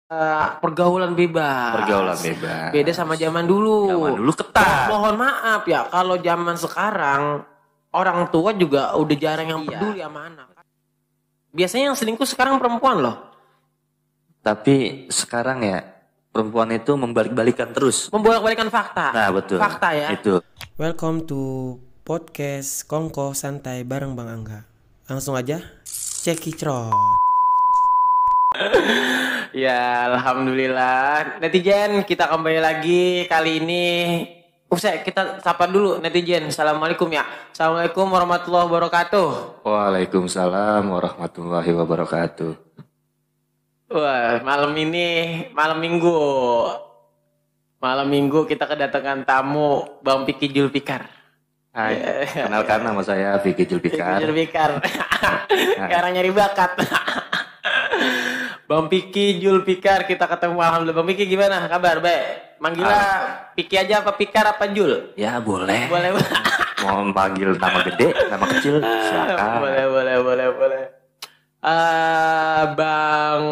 pergaulan bebas. Pergaulan bebas. Beda sama zaman dulu. Zaman dulu ketat. Mohon maaf ya, kalau zaman sekarang orang tua juga udah jarang yang peduli sama anak. Biasanya yang selingkuh sekarang perempuan loh. Tapi sekarang ya perempuan itu membalik-balikan terus. Membolak-balikan fakta. Nah betul. Fakta ya. Itu. Welcome to podcast Kongko Santai bareng Bang Angga. Langsung aja cekicrot. Ya alhamdulillah. Netizen, kita kembali lagi kali ini. Kita sapa dulu netizen. Assalamualaikum ya. Assalamualaikum warahmatullahi wabarakatuh. Waalaikumsalam warahmatullahi wabarakatuh. Wah, malam minggu. Malam minggu kita kedatangan tamu Bang Vicky Julfikar. Hai, kenalkan nama saya Vicky Julfikar. Sekarang nyari bakat. Bang Vicky Julfikar, kita ketemu alhamdulillah. Bang Vicky gimana kabar? Baik. Manggilnya Vicky aja apa Fikar apa Jul? Ya boleh. Boleh. Mau panggil nama gede, nama kecil, silakan. Boleh. Bang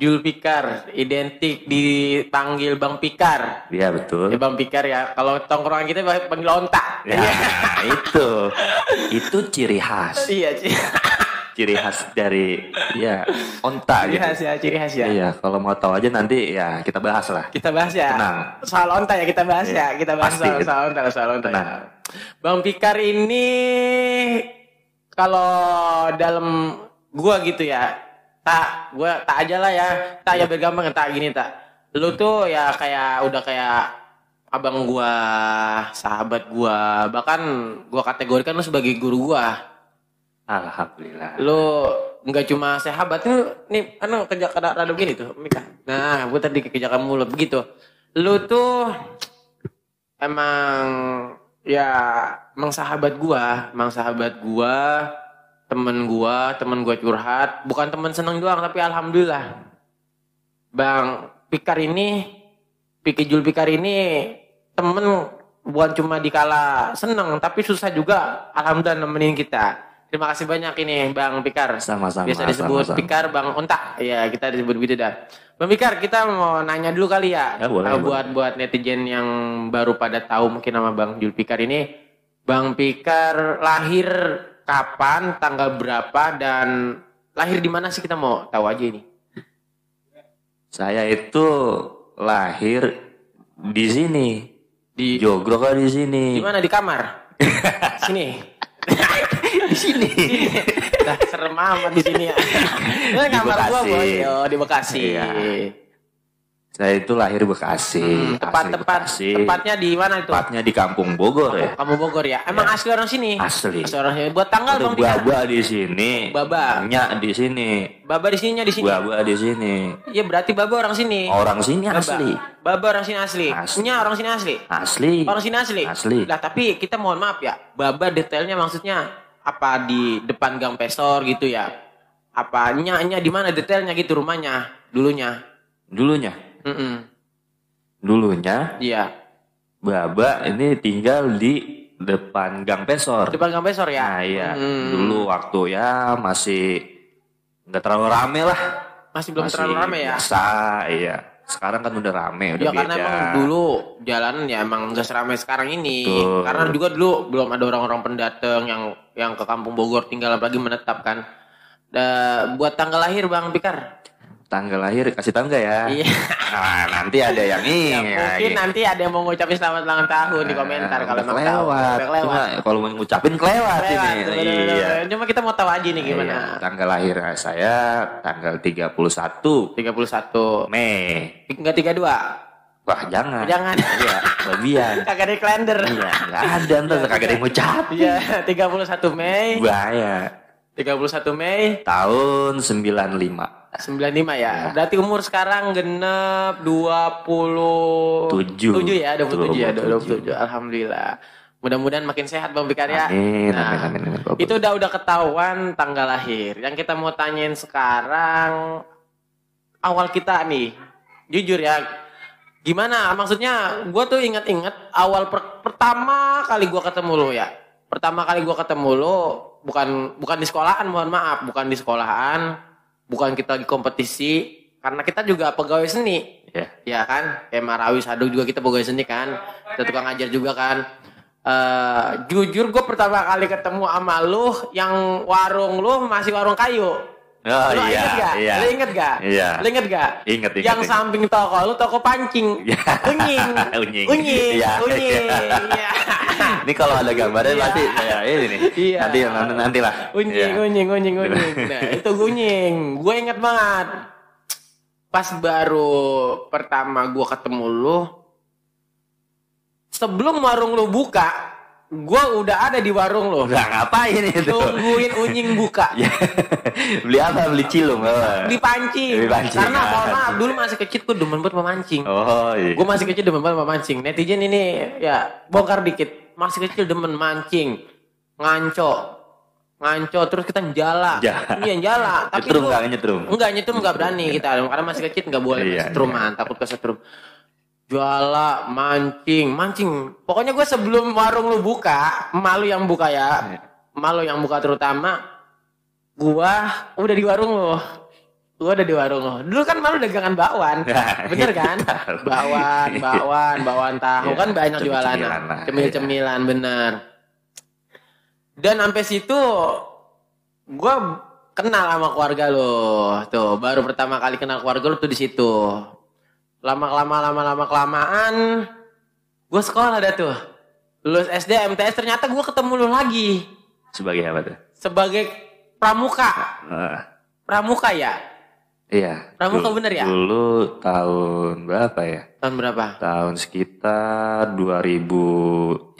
Julfikar, identik dipanggil Bang Fikar. Iya betul. Ya Bang Fikar ya. Kalau tongkrongan kita panggil onta. Ya itu ciri khas. Iya sih. Ciri khas dari onta Ciri khas ya. Iya, kalau mau tahu aja nanti ya kita bahas lah. Kita bahas ya. Tenang. Soal onta ya kita bahas ya. Kita bahas Pasti. soal onta. Tenang. Ya. Bang Fikar ini kalau dalam gua gitu ya. Tak aja lah ya. Tak ya bergampang tak gini tak. Lu tuh ya udah kayak abang gua, sahabat gua, bahkan gua kategorikan lu sebagai guru gua. Alhamdulillah. Lu nggak cuma sahabat tuh nih kerja rada begini tuh Mika. Nah gue tadi kejakan mulut begitu. Lu tuh emang sahabat gua, temen gua curhat, bukan temen seneng doang tapi alhamdulillah Bang Vicky Julfikar ini temen bukan cuma dikala seneng tapi susah juga alhamdulillah nemenin kita. Terima kasih banyak ini Bang Fikar. Sama-sama. Biasa disebut Fikar Bang Onta. Ya kita disebut begitu dah. Bang Fikar, kita mau nanya dulu kali ya. Boleh. Buat netizen yang baru pada tahu mungkin nama Bang Julfikar ini. Bang Fikar lahir kapan, tanggal berapa, dan lahir di mana sih kita mau tahu aja ini. Saya itu lahir di sini. Di Jogrok di sini. Di mana? Di kamar. Sini. Di sini. Dah serem amat di sini ya. Ini kamar gua bos, di Bekasi. Iya. Saya itu lahir Bekasi. Tepatnya di mana itu? Tepatnya di Kampung Bogor ya. Kamu Bogor ya. Emang asli orang sini? Asli. Orang sini. Buat tanggal Bang Fikar. Baba di sini. Baba. Nyak di sini. Baba di sininya di sini. Baba di sini. Iya berarti Baba orang sini. Orang sini asli. Baba orang sini asli. Nyak orang sini asli. Asli. Orang sini asli. Asli. Lah tapi kita mohon maaf ya. Baba detailnya maksudnya apa di depan Gang Pesor gitu ya? Apa nyaknya di mana detailnya gitu rumahnya dulunya? Dulunya, iya. Baba ini tinggal di depan Gang Pesor. Depan Gang Pesor ya? Nah iya, dulu waktu ya masih nggak terlalu rame lah. Masih belum terlalu rame ya? Biasa, iya. Sekarang kan udah rame, udah ya, beda. Karena emang dulu jalanan ya emang nggak seramai sekarang ini. Betul. Karena juga dulu belum ada orang-orang pendatang yang ke Kampung Bogor tinggal apalagi menetap kan. Buat tanggal lahir Bang Fikar. Tanggal lahir kasih tahu nggak ya? Iya. Nah, nanti ada yang ini. Mungkin nanti ada yang mau ngucapin selamat ulang tahun di komentar kalau mau tahu. Cuma kalau mau ngucapin kelewat ini. Iya. Cuma kita mau tahu aja nih gimana. Iya. Tanggal lahir saya tanggal 31 Mei. Enggak 32. Wah, jangan. Iya, bagian. Kagak ada kalender. Iya, enggak ada ntar kagak ada yang ngucapin. Iya, 31 Mei. Bahaya. 31 Mei tahun 95. 95 ya. Berarti umur sekarang genep 27 ya, 27. Alhamdulillah. Mudah-mudahan makin sehat Bang Fikar ya. Amin. Itu udah ketahuan tanggal lahir. Yang kita mau tanyain sekarang awal kita nih. Jujur ya. Gimana? Maksudnya gue tuh ingat-ingat awal pertama kali gue ketemu lo ya. Pertama kali gue ketemu lo bukan di sekolahan, mohon maaf, bukan di sekolahan. Bukan kita lagi kompetisi, karena kita juga pegawai seni. Ya. Ya kan, kayak Marawi Saduk juga kita pegawai seni kan, kita tukang ngajar juga kan. Jujur gue pertama kali ketemu sama lu, yang warung lu masih warung kayu. Oh Lu iya, inget gak? iya. Lu inget gak? Iya. Lu inget gak? Inget. Yang samping toko lu toko pancing. Iya. Unying. Unying. Iya. Iya. Ini kalau ada gambarnya Iya. pasti ya ini nih. Iya. Nanti lah. Unying. Nah, itu unying. Gue inget banget. Pas baru pertama gue ketemu lu, sebelum warung lu buka, gue udah ada di warung lu. Udah ngapain itu? Tungguin unying buka. Beli apa? Beli cilung. Dipancing. Dipancing. Karena mohon maaf, dulu masih kecil gue demen banget memancing. Oh iya. Gue masih kecil demen banget memancing. Netizen ini ya bongkar dikit. Masih kecil demen mancing, nganco terus kita jala. Iya jala. Tapi nyetrum nggak nyetrum? Nyetrum nggak berani kita karena masih kecil nggak boleh setruman, takut kesetrum. Juala, mancing. Pokoknya gue sebelum warung lu buka, malu yang buka ya, malu yang buka terutama, gue udah di warung lu. Gue udah di warung lo. Dulu kan malu dagangan bakwan, bener kan? Bakwan tahu kan banyak jualan. Cemil-cemilan bener. Dan sampai situ gue kenal sama keluarga lo. Tuh baru pertama kali kenal keluarga lo tuh di situ. Lama-kelamaan gue sekolah dah tuh. Lulus SD, MTS, ternyata gue ketemu lo lagi. Sebagai apa tuh? Sebagai pramuka. Pramuka ya? Iya. Pramuka bener ya? Dulu tahun berapa ya? Tahun berapa? Tahun sekitar 2013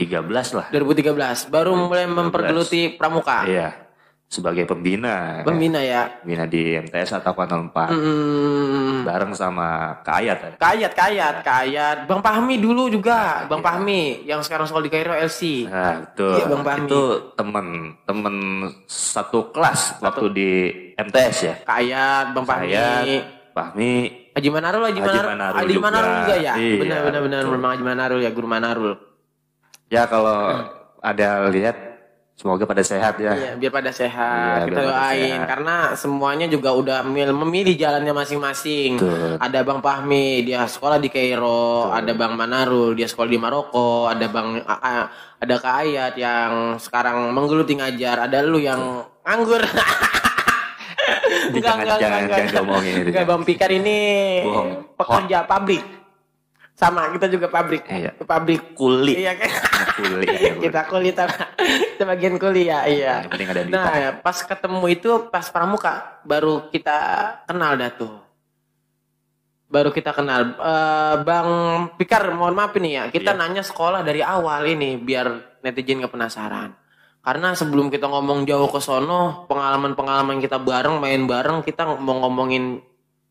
lah. 2013. Baru mulai mempergeluti pramuka. Iya. Sebagai pembina. Pembina ya? Pembina di MTS atau Kuantan 4. Bareng sama Kak Ayat. Kayat. Bang Fahmi dulu juga. Bang Fahmi yang sekarang sekolah di Kairo LC. Nah, betul. Iya, Bang Fahmi. Itu temen satu kelas waktu di MTS ya. Kayat, Bang Fahmi. Fahmi. Haji Manarul juga ya. Iya, Benar. Memang Haji Manarul ya, Guru Manarul. Ya kalau ada lihat, semoga pada sehat ya. Iya, biar pada sehat. Iya, kita doain sehat. karena semuanya juga udah memilih jalannya masing-masing. Betul. Ada Bang Fahmi, dia sekolah di Kairo. Ada Bang Manarul, dia sekolah di Maroko. Ada ada Kak Ayat yang sekarang menggeluti ngajar. Ada lu yang nganggur. Jangan ngomongin itu. Enggak, Bang Pikar ini Bohong. pekerja pabrik. Sama, kita juga pabrik. Iya. Pabrik Kuli. Iya kan? Kuli. Kita bagian kuliah, iya. Yang penting ada duit. Nah, ya, pas ketemu itu pas pramuka baru kita kenal dah tuh. Baru kita kenal. Bang Pikar, mohon maaf ini ya. Kita nanya sekolah dari awal ini biar netizen gak penasaran. Karena sebelum kita ngomong jauh ke sono, pengalaman-pengalaman kita bareng, main bareng, kita mau ngomongin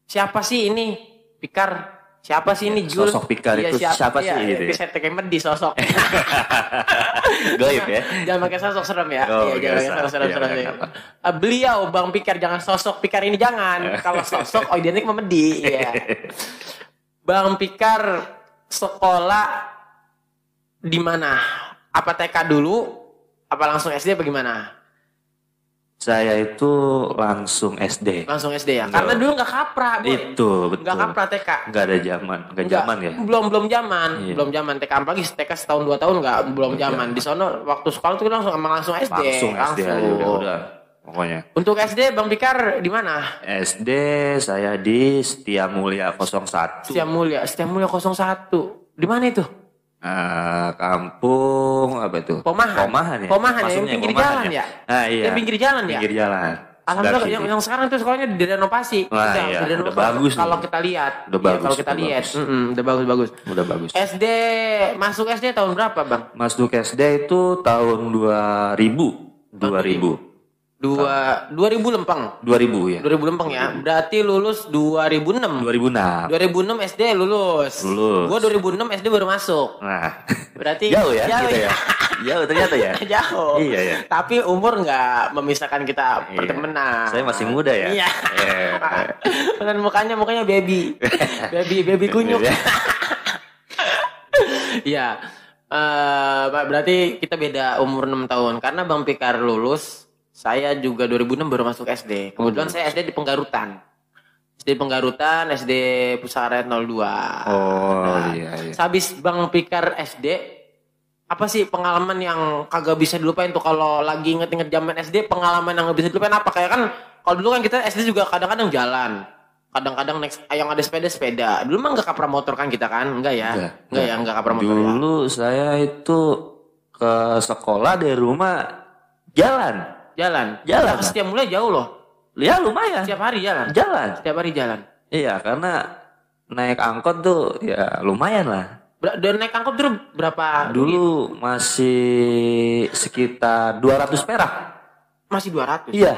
siapa sih ini Pikar? Siapa sih ini Jul? Sosok Pikar itu siapa sih gitu ya? Saya tekemet di sosok. Goib ya? Jangan pakai sosok serem ya. Oh, Iya, jangan pakai sosok serem. Beliau Bang Pikar, jangan sosok Pikar ini jangan. Kalau sosok identik memedi. Iya. Bang Pikar sekolah di mana? Apa TK dulu? Apa langsung SD apa gimana? Saya itu langsung SD. Langsung SD ya? Karena dulu nggak kapra, boy. Itu betul. Nggak kapra TK. Nggak ada zaman, nggak zaman ya. Belum zaman, Iya. belum zaman TK. Apalagi TK setahun 2 tahun belum zaman. Di sono waktu sekolah tuh langsung SD. Langsung SD aja udah. Pokoknya. Untuk SD Bang Pikar di mana? SD saya di Setia Mulia 01. Setia Mulia 01. Di mana itu? Kampung apa itu? Pomahan ya. Yang pinggir jalan ya? Nah, iya. Yang pinggir jalan ya? Pinggir jalan. Alhamdulillah yang sekarang tuh sekolahnya direnovasi. Wah, iya. Udah bagus. Kalau kita lihat. Udah bagus. Kalau kita lihat, udah bagus. Udah bagus. SD masuk SD tahun berapa, Bang? Masuk SD itu tahun 2000. 2000 lempeng. 2000 ya. 2000 lempeng ya. Berarti lulus 2006. 2006. 2006 SD lulus. Gua 2006 SD baru masuk. Nah. Berarti jauh ya jauh gitu ya. Jauh ternyata ya. Jauh. Iya ya. Tapi umur nggak memisahkan kita pertemanan. Saya masih muda ya. Iya. Dan mukanya baby. baby kunyuk. Iya. Berarti kita beda umur 6 tahun karena Bang Pikar lulus. Saya juga 2006 baru masuk SD. Kebetulan saya SD di Penggarutan. SD Penggarutan, SD Pusara 02. Oh iya. Habis Bang Pikar SD, apa sih pengalaman yang kagak bisa dilupain tuh kalau lagi inget-inget zaman SD, pengalaman yang gak bisa dilupain apa? Kayak kan kalau dulu kan kita SD juga kadang-kadang jalan. Kadang-kadang next yang ada sepeda. Dulu mah enggak kapra motor kan kita kan? Enggak ya? Enggak kapra motor ya. Dulu saya itu ke sekolah dari rumah jalan. Setiap mulai jauh loh. Ya lumayan. Setiap hari jalan. Setiap hari jalan. Iya, karena naik angkot tuh ya lumayan lah. Dan naik angkot dulu berapa? Dulu masih sekitar 200 perak. Masih 200? Iya,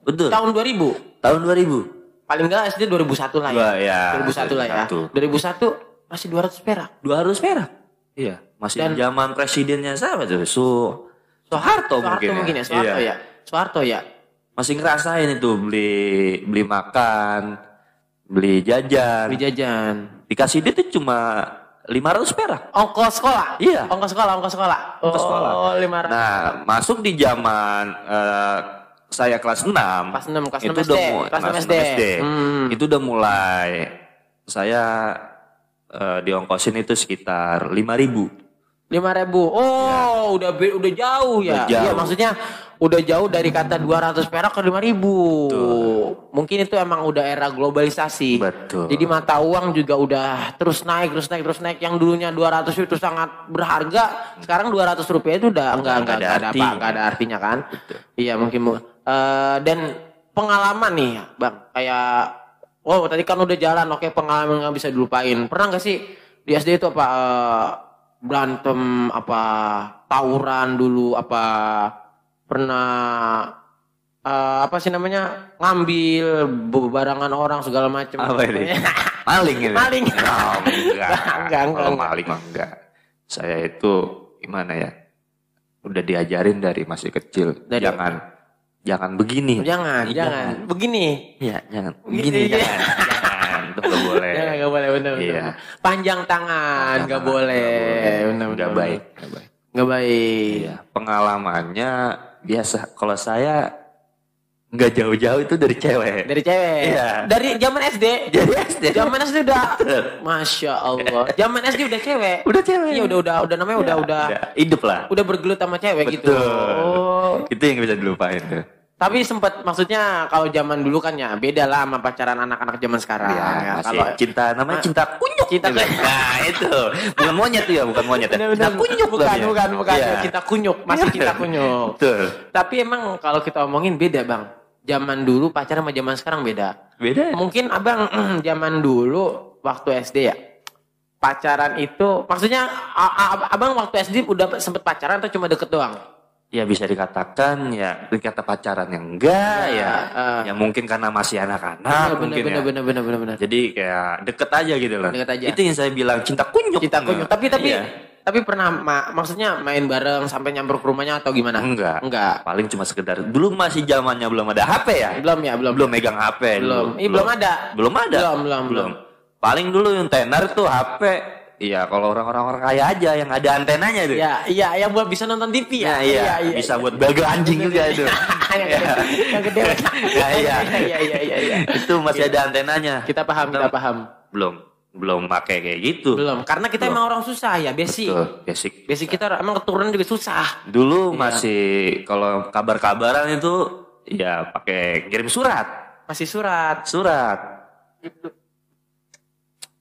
betul. Tahun 2000? Tahun 2000. Paling enggak SD 2001 lah ya. Ya 2001 lah ya. 2001 masih 200 perak. 200 perak. Iya, masih zaman presidennya siapa tuh? Soeharto mungkin ya. Soeharto ya. Masih ngerasain itu beli makan, beli jajan. Dikasih dia tuh cuma 500 perak. Ongkos sekolah? Iya. Ongkos sekolah. Oh, 500. Nah, masuk di zaman saya kelas 6. Kelas 6 itu SD. Kelas 6 SD. Itu udah mulai saya diongkosin itu sekitar 5.000. 5.000. Oh, ya. udah jauh ya. Iya, maksudnya udah jauh dari kata 200 perak ke 5.000. Betul. Mungkin itu emang udah era globalisasi. Betul. Jadi mata uang juga udah terus naik. Yang dulunya 200 itu sangat berharga, sekarang 200 rupiah itu udah enggak ada artinya kan. Betul. Iya, mungkin dan pengalaman nih, Bang. Kayak tadi kan udah jalan, oke, pengalaman enggak bisa dilupain. Pernah enggak sih di SD itu apa berantem, apa tawuran dulu, apa pernah apa sih namanya, ngambil barangan orang segala macam? Apa ini? Maling gitu. Maling. Oh, enggak. Enggak. Maling mah enggak. Saya itu gimana ya? Udah diajarin dari masih kecil. Jangan begini. Jangan. Begini. Iya, jangan. Begini, jangan. Itu enggak boleh. Enggak boleh, benar. Iya. Panjang tangan enggak boleh. Benar. Enggak baik. Iya. Pengalamannya biasa. Kalau saya enggak jauh-jauh itu dari cewek. Iya. Dari zaman SD. Zaman SD udah. Masya Allah. Zaman SD udah cewek. Iya, udah namanya udah hidup lah. Udah bergelut sama cewek. Betul. Gitu. Oh. Itu yang bisa dilupain tuh. Tapi sempat, maksudnya kalau zaman dulu kan ya beda lah sama pacaran anak-anak zaman sekarang. Ya, kalau cinta namanya cinta kunyuk. Nah, itu. Bukan monyet tuh ya, bukan monyet. Cinta kunyuk. Bukan. Ya. Cinta kunyuk, masih cinta kunyuk. Betul. Tapi emang kalau kita omongin beda, Bang. Zaman dulu pacaran sama zaman sekarang beda. Mungkin Abang zaman dulu waktu SD ya. Pacaran itu maksudnya Abang waktu SD udah sempet pacaran atau cuma deket doang? Ya bisa dikatakan ya dikata pacaran yang enggak ya mungkin karena masih anak-anak benar. Jadi kayak deket aja gitu loh. Itu yang saya bilang cinta kunyuk. Tapi pernah maksudnya main bareng sampai nyamper ke rumahnya atau gimana? Enggak. Paling cuma sekedar dulu masih zamannya belum ada HP ya? Belum megang HP. Belum ada. Belum. Paling dulu yang tenar tuh HP. Iya, kalau orang-orang kaya aja yang ada antenanya itu. Iya, yang buat bisa nonton TV ya. Iya. Bisa buat belaga anjing juga itu. Yang gede. Iya. Itu masih ada antenanya. Kita paham. Belum pakai kayak gitu. Belum, karena kita emang orang susah ya, basic. Basic kita emang keturunan juga susah. Dulu masih kalau kabar-kabaran itu ya pakai kirim surat. Masih surat. Gitu.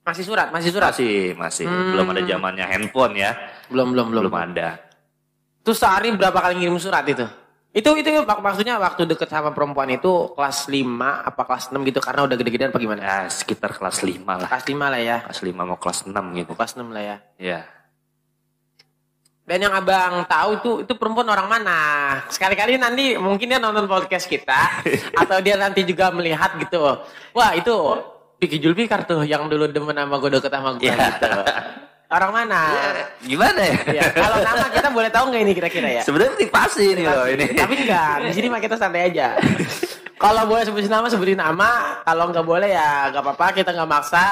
Masih surat. Masih. Belum ada zamannya handphone ya. Belum ada. Terus sehari berapa kali ngirim surat itu? Itu maksudnya waktu deket sama perempuan itu kelas 5 apa kelas 6 gitu, karena udah gede-gedean apa gimana? Ya, sekitar kelas 5 lah. Kelas 5 lah ya. Kelas 5 mau kelas 6 gitu. Kelas 6 lah ya. Iya. Dan yang Abang tahu itu perempuan orang mana? Sekali-kali nanti mungkin dia nonton podcast kita atau dia nanti juga melihat gitu. Wah, itu Vicky Julfikar tuh yang dulu demen sama gue, deket sama gue gitu. Orang mana? Gimana ya? Kalau nama kita boleh tahu nggak ini kira-kira ya? Sebenarnya pasti ini loh ini. Tapi enggak, di sini mah kita santai aja. Kalau boleh sebutin nama. Kalau nggak boleh ya nggak apa-apa, kita nggak maksa.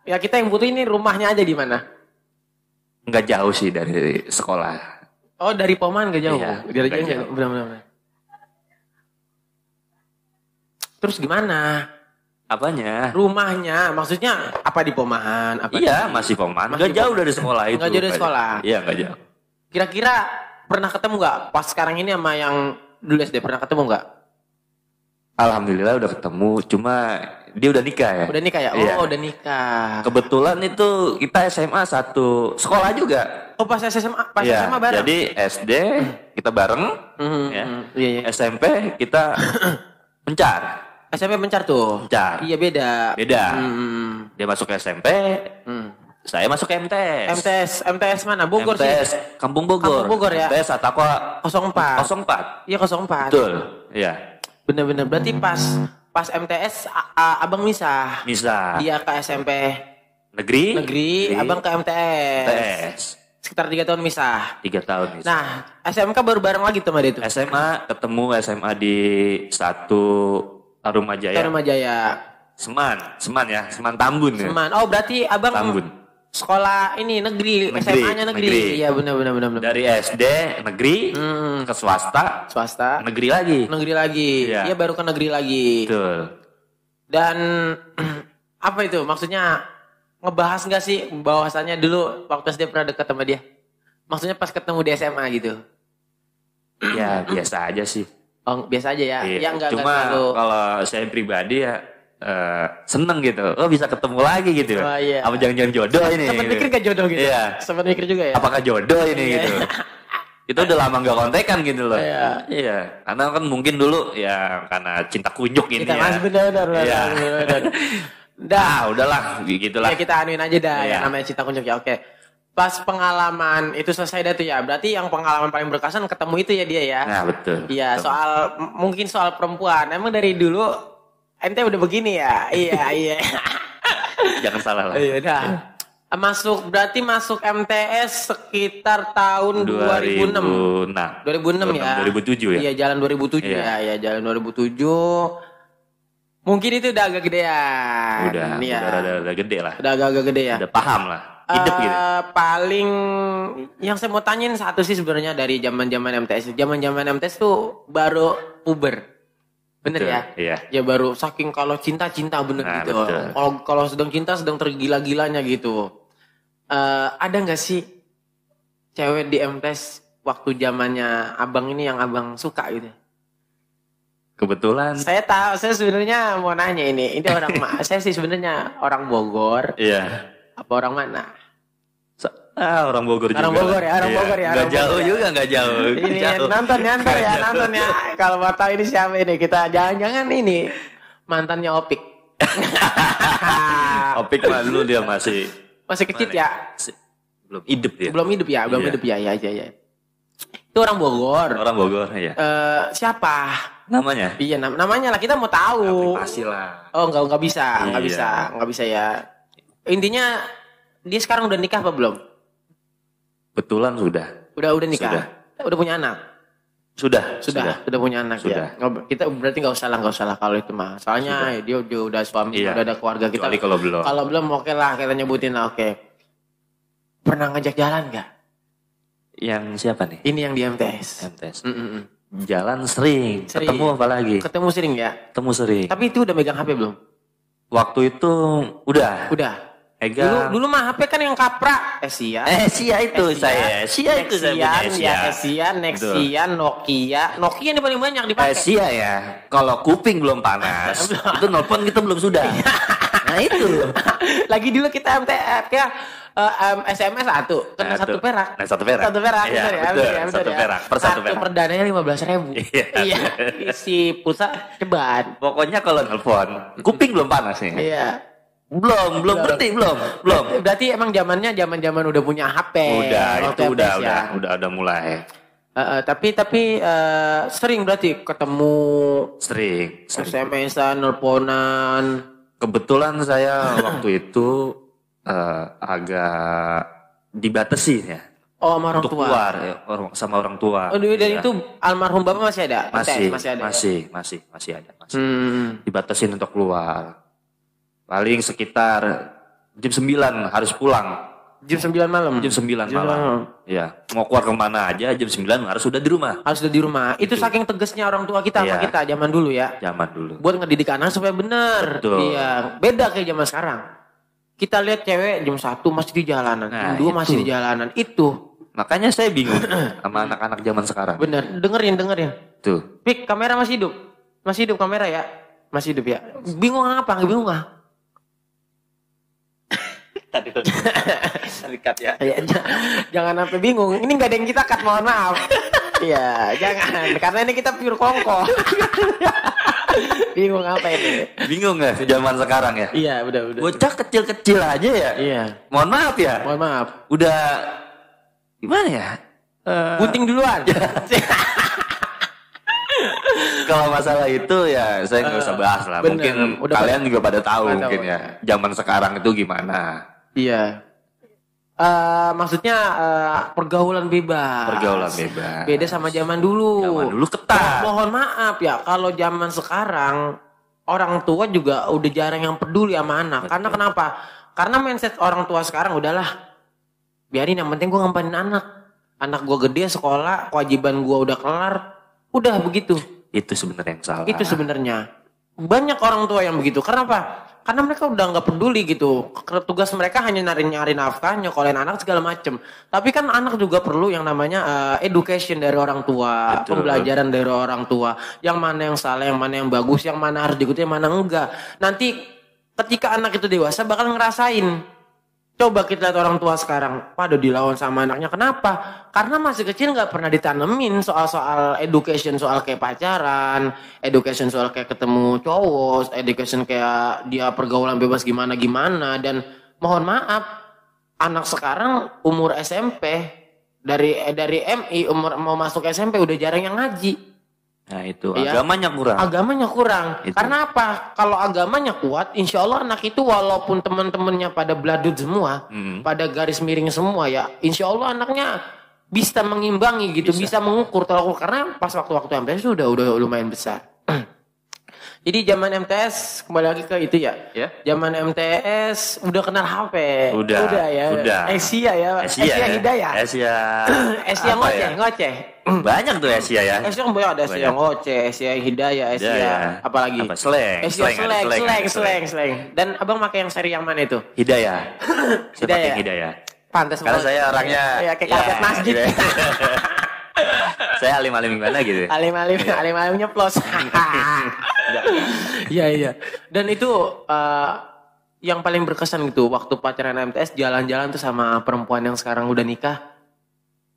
Ya kita yang butuh ini rumahnya aja di mana? Nggak jauh sih dari sekolah. Oh, dari Poman nggak jauh? Iya, Dari jauh. Benar. Terus gimana? Apanya? Rumahnya, maksudnya apa di Pomahan? Apa iya, masih Pomahan. Gak jauh dari sekolah itu. Gak jauh dari sekolah? Iya, gak jauh. Kira-kira pernah ketemu gak? Pas sekarang ini sama yang dulu SD, pernah ketemu gak? Alhamdulillah udah ketemu, cuma dia udah nikah ya. Udah nikah ya? Oh, iya. Udah nikah. Kebetulan itu kita SMA satu sekolah juga. Oh, pas SMA iya, SMA bareng? Jadi SD kita bareng, ya. Iya. SMP kita mencar. SMP Mencar tuh. Mencar. Iya beda. Dia masuk SMP, saya masuk MTS. MTS mana? Bogor MTS, sih. Kampung Bogor. Kampung Bogor ya. MTS Atakwa 04. Iya 04. Betul. Iya. Bener-bener. Berarti pas MTS abang misah. Dia ke SMP negeri, abang ke MTS. Sekitar 3 tahun misah. 3 tahun misah. Nah, SMK baru bareng lagi tuh sama dia tuh. SMA ketemu SMA di satu Tarumajaya. Seman ya, Seman Tambun ya. Seman. Oh, berarti abang Tambun. Sekolah ini negeri. SMA-nya negeri. Iya, benar. Dari SD negeri ke swasta, negeri lagi. Iya, baru ke negeri lagi. Betul. Dan apa itu? Maksudnya ngebahas nggak sih bahwasannya dulu waktu SD pernah dekat sama dia? Maksudnya pas ketemu di SMA gitu? Ya biasa aja sih. Oh, biasa aja ya. Iya. Cuma kalau saya pribadi ya seneng gitu. Oh bisa ketemu lagi gitu. Oh, iya. Apa jangan-jangan jodoh ini? Sempat mikir gak jodoh gitu? Iya. Sempat mikir juga ya? Apakah jodoh ini gitu? Itu udah lama gak kontekan gitu loh. Iya. Karena kan mungkin dulu ya karena cinta kunjuk ini ya. Mas benar. Dah, udahlah gitulah. Ya kita anuin aja dah yang namanya cinta kunjuk ya. Oke. Pas pengalaman itu selesai dah tuh ya. Berarti yang pengalaman paling berkesan ketemu itu ya dia ya. Nah, betul. Iya, mungkin soal perempuan. Emang dari dulu ente udah begini ya? Iya. Jangan salah lah. Iya dah. Berarti masuk MTS sekitar tahun 2006. 2006 ya. 2007 ya. Iya, jalan 2007 ya. Iya, jalan 2007. Mungkin itu udah agak gedean. Udah gede lah. Udah agak gede ya. Udah paham lah. Hidup gitu. Paling yang saya mau tanyain satu sih sebenarnya dari zaman-zaman MTS. Zaman-zaman MTS tuh baru puber. Bener betul, ya? Iya. Ya baru saking kalau cinta bener gitu. Kalau sedang cinta sedang tergila-gilanya gitu. Ada nggak sih cewek di MTS waktu zamannya abang ini yang abang suka gitu? Kebetulan. Saya sebenarnya mau nanya ini orang saya sih sebenarnya orang Bogor. Iya. Apa orang mana? Orang Bogor juga. Orang Bogor ya. Gak jauh juga, gak jauh. Ini nonton ya. Kalau mau tahu ini siapa ini, kita jangan-jangan ini mantannya Opik. Opik mah dulu dia masih kecil ya. Belum hidup ya. Belum hidup ya. Iya. Itu orang Bogor. Orang Bogor ya. Siapa? Namanya? Iya, namanya lah kita mau tahu. Pasti lah. Oh, enggak bisa ya. Intinya dia sekarang udah nikah apa belum? Betulan sudah. Udah nikah. Udah punya anak. Sudah punya anak ya. Kita berarti nggak usah lah kalau itu mah. Soalnya dia udah suami, udah ada keluarga kita. Kecuali kalau belum. Kalau belum oke lah kita nyebutin lah oke. Pernah ngajak jalan nggak? Yang siapa nih? Ini yang di MTS. Jalan sering. Ketemu apa lagi? Ketemu sering ya? Ketemu sering. Tapi itu udah megang HP belum? Waktu itu udah. Dulu mah HP kan yang kapra. Sia itu saya punya Nexian, Nokia ini paling banyak dipakai. Sia ya. Kalau kuping belum panas, itu nelpon kita belum sudah. Nah itu. Lagi dulu kita MTF ya. SMS satu, kena satu perak. Satu perak. Iya, betul. Satu perak. Per satu perak. Perdananya 15.000. Iya. Isi pulsa ceban. Pokoknya kalau nelpon, kuping belum panas nih. Iya. Belum berhenti. Berarti emang zaman udah punya HP. Udah mulai. Tapi sering berarti ketemu. Sering. SMS-an, nelponan. Kebetulan saya waktu itu agak dibatasi ya. Oh, sama orang tua. Keluar ya, sama orang tua. Oh, dan itu almarhum Bapak masih ada? Masih ada. Dibatasin untuk keluar. Paling sekitar jam 9 harus pulang. Jam 9 malam. Jam 9 malam. Iya. Mau keluar kemana aja jam 9 harus sudah di rumah. Harus sudah di rumah. Itu saking tegasnya orang tua kita sama kita zaman dulu ya. Zaman dulu. Buat ngedidik anak supaya benar. Iya. Beda kayak zaman sekarang. Kita lihat cewek jam 1 masih di jalanan. Jam 2 masih di jalanan. Itu. Makanya saya bingung sama anak-anak zaman sekarang. Bener. Dengerin. Tuh. Pik, kamera masih hidup. Masih hidup kamera ya. Masih hidup ya. Bingung apa? Bingung ah. Tadi tuh cut ya. Jangan sampai bingung. Ini nggak ada yang kita cut, mohon maaf. Iya, jangan. Karena ini kita pure kongko. Bingung apa ini? Bingung nggak zaman sekarang ya? Iya, udah. Bocah kecil-kecil aja ya. Iya. Mohon maaf ya. Mohon maaf. Udah gimana ya? Bunting duluan. Kalau masalah itu ya saya nggak usah bahas lah. Bener, mungkin kalian juga pada tahu mungkin ya. Zaman sekarang itu gimana? Iya. Maksudnya pergaulan bebas. Beda sama zaman dulu. Zaman dulu ketat. Mohon maaf ya, kalau zaman sekarang orang tua juga udah jarang yang peduli sama anak. Betul. Karena kenapa? Karena mindset orang tua sekarang udahlah, biarin, yang penting gue ngampanin anak. Anak gue gede sekolah, kewajiban gue udah kelar, udah begitu. Itu sebenarnya yang salah. Itu sebenarnya banyak orang tua yang begitu. Kenapa? Karena mereka udah nggak peduli gitu. Tugas mereka hanya nyari nafkah, nyekolahin anak segala macem. Tapi kan anak juga perlu yang namanya education dari orang tua. Betul. Pembelajaran dari orang tua. Yang mana yang salah, yang mana yang bagus, yang mana harus diikuti, yang mana enggak. Nanti ketika anak itu dewasa bakal ngerasain. Coba kita lihat orang tua sekarang, pada dilawan sama anaknya. Kenapa? Karena masih kecil nggak pernah ditanemin soal education, soal kayak pacaran, education soal kayak ketemu cowok, education kayak dia pergaulan bebas gimana. Dan mohon maaf, anak sekarang umur SMP dari MI umur mau masuk SMP udah jarang yang ngaji. Nah itu agamanya kurang. Itu. Karena apa? Kalau agamanya kuat, insya Allah anak itu walaupun teman-temannya pada beladut semua, pada garis miring semua ya, insya Allah anaknya bisa mengimbangi gitu, bisa mengukur karena pas waktu-waktu MTS udah lumayan besar. Jadi zaman MTS kembali lagi ke itu ya. Zaman MTS udah kenal HP. Udah ya. Asia Hidayah. Asia ngoceh. Banyak tuh Asia ya. Asia kan banyak, ada Asia ngoceh, Asia Hidayah, Asia apalagi? Slang. Slang. Dan abang pakai yang seri yang mana itu? Hidayah. Hidayah. Pantas. Karena saya orangnya kayak karpet masjid. Saya alim-alim gimana gitu. Alim-alimnya plus. Iya. Dan itu yang paling berkesan gitu waktu pacaran MTS, jalan-jalan tuh sama perempuan yang sekarang udah nikah.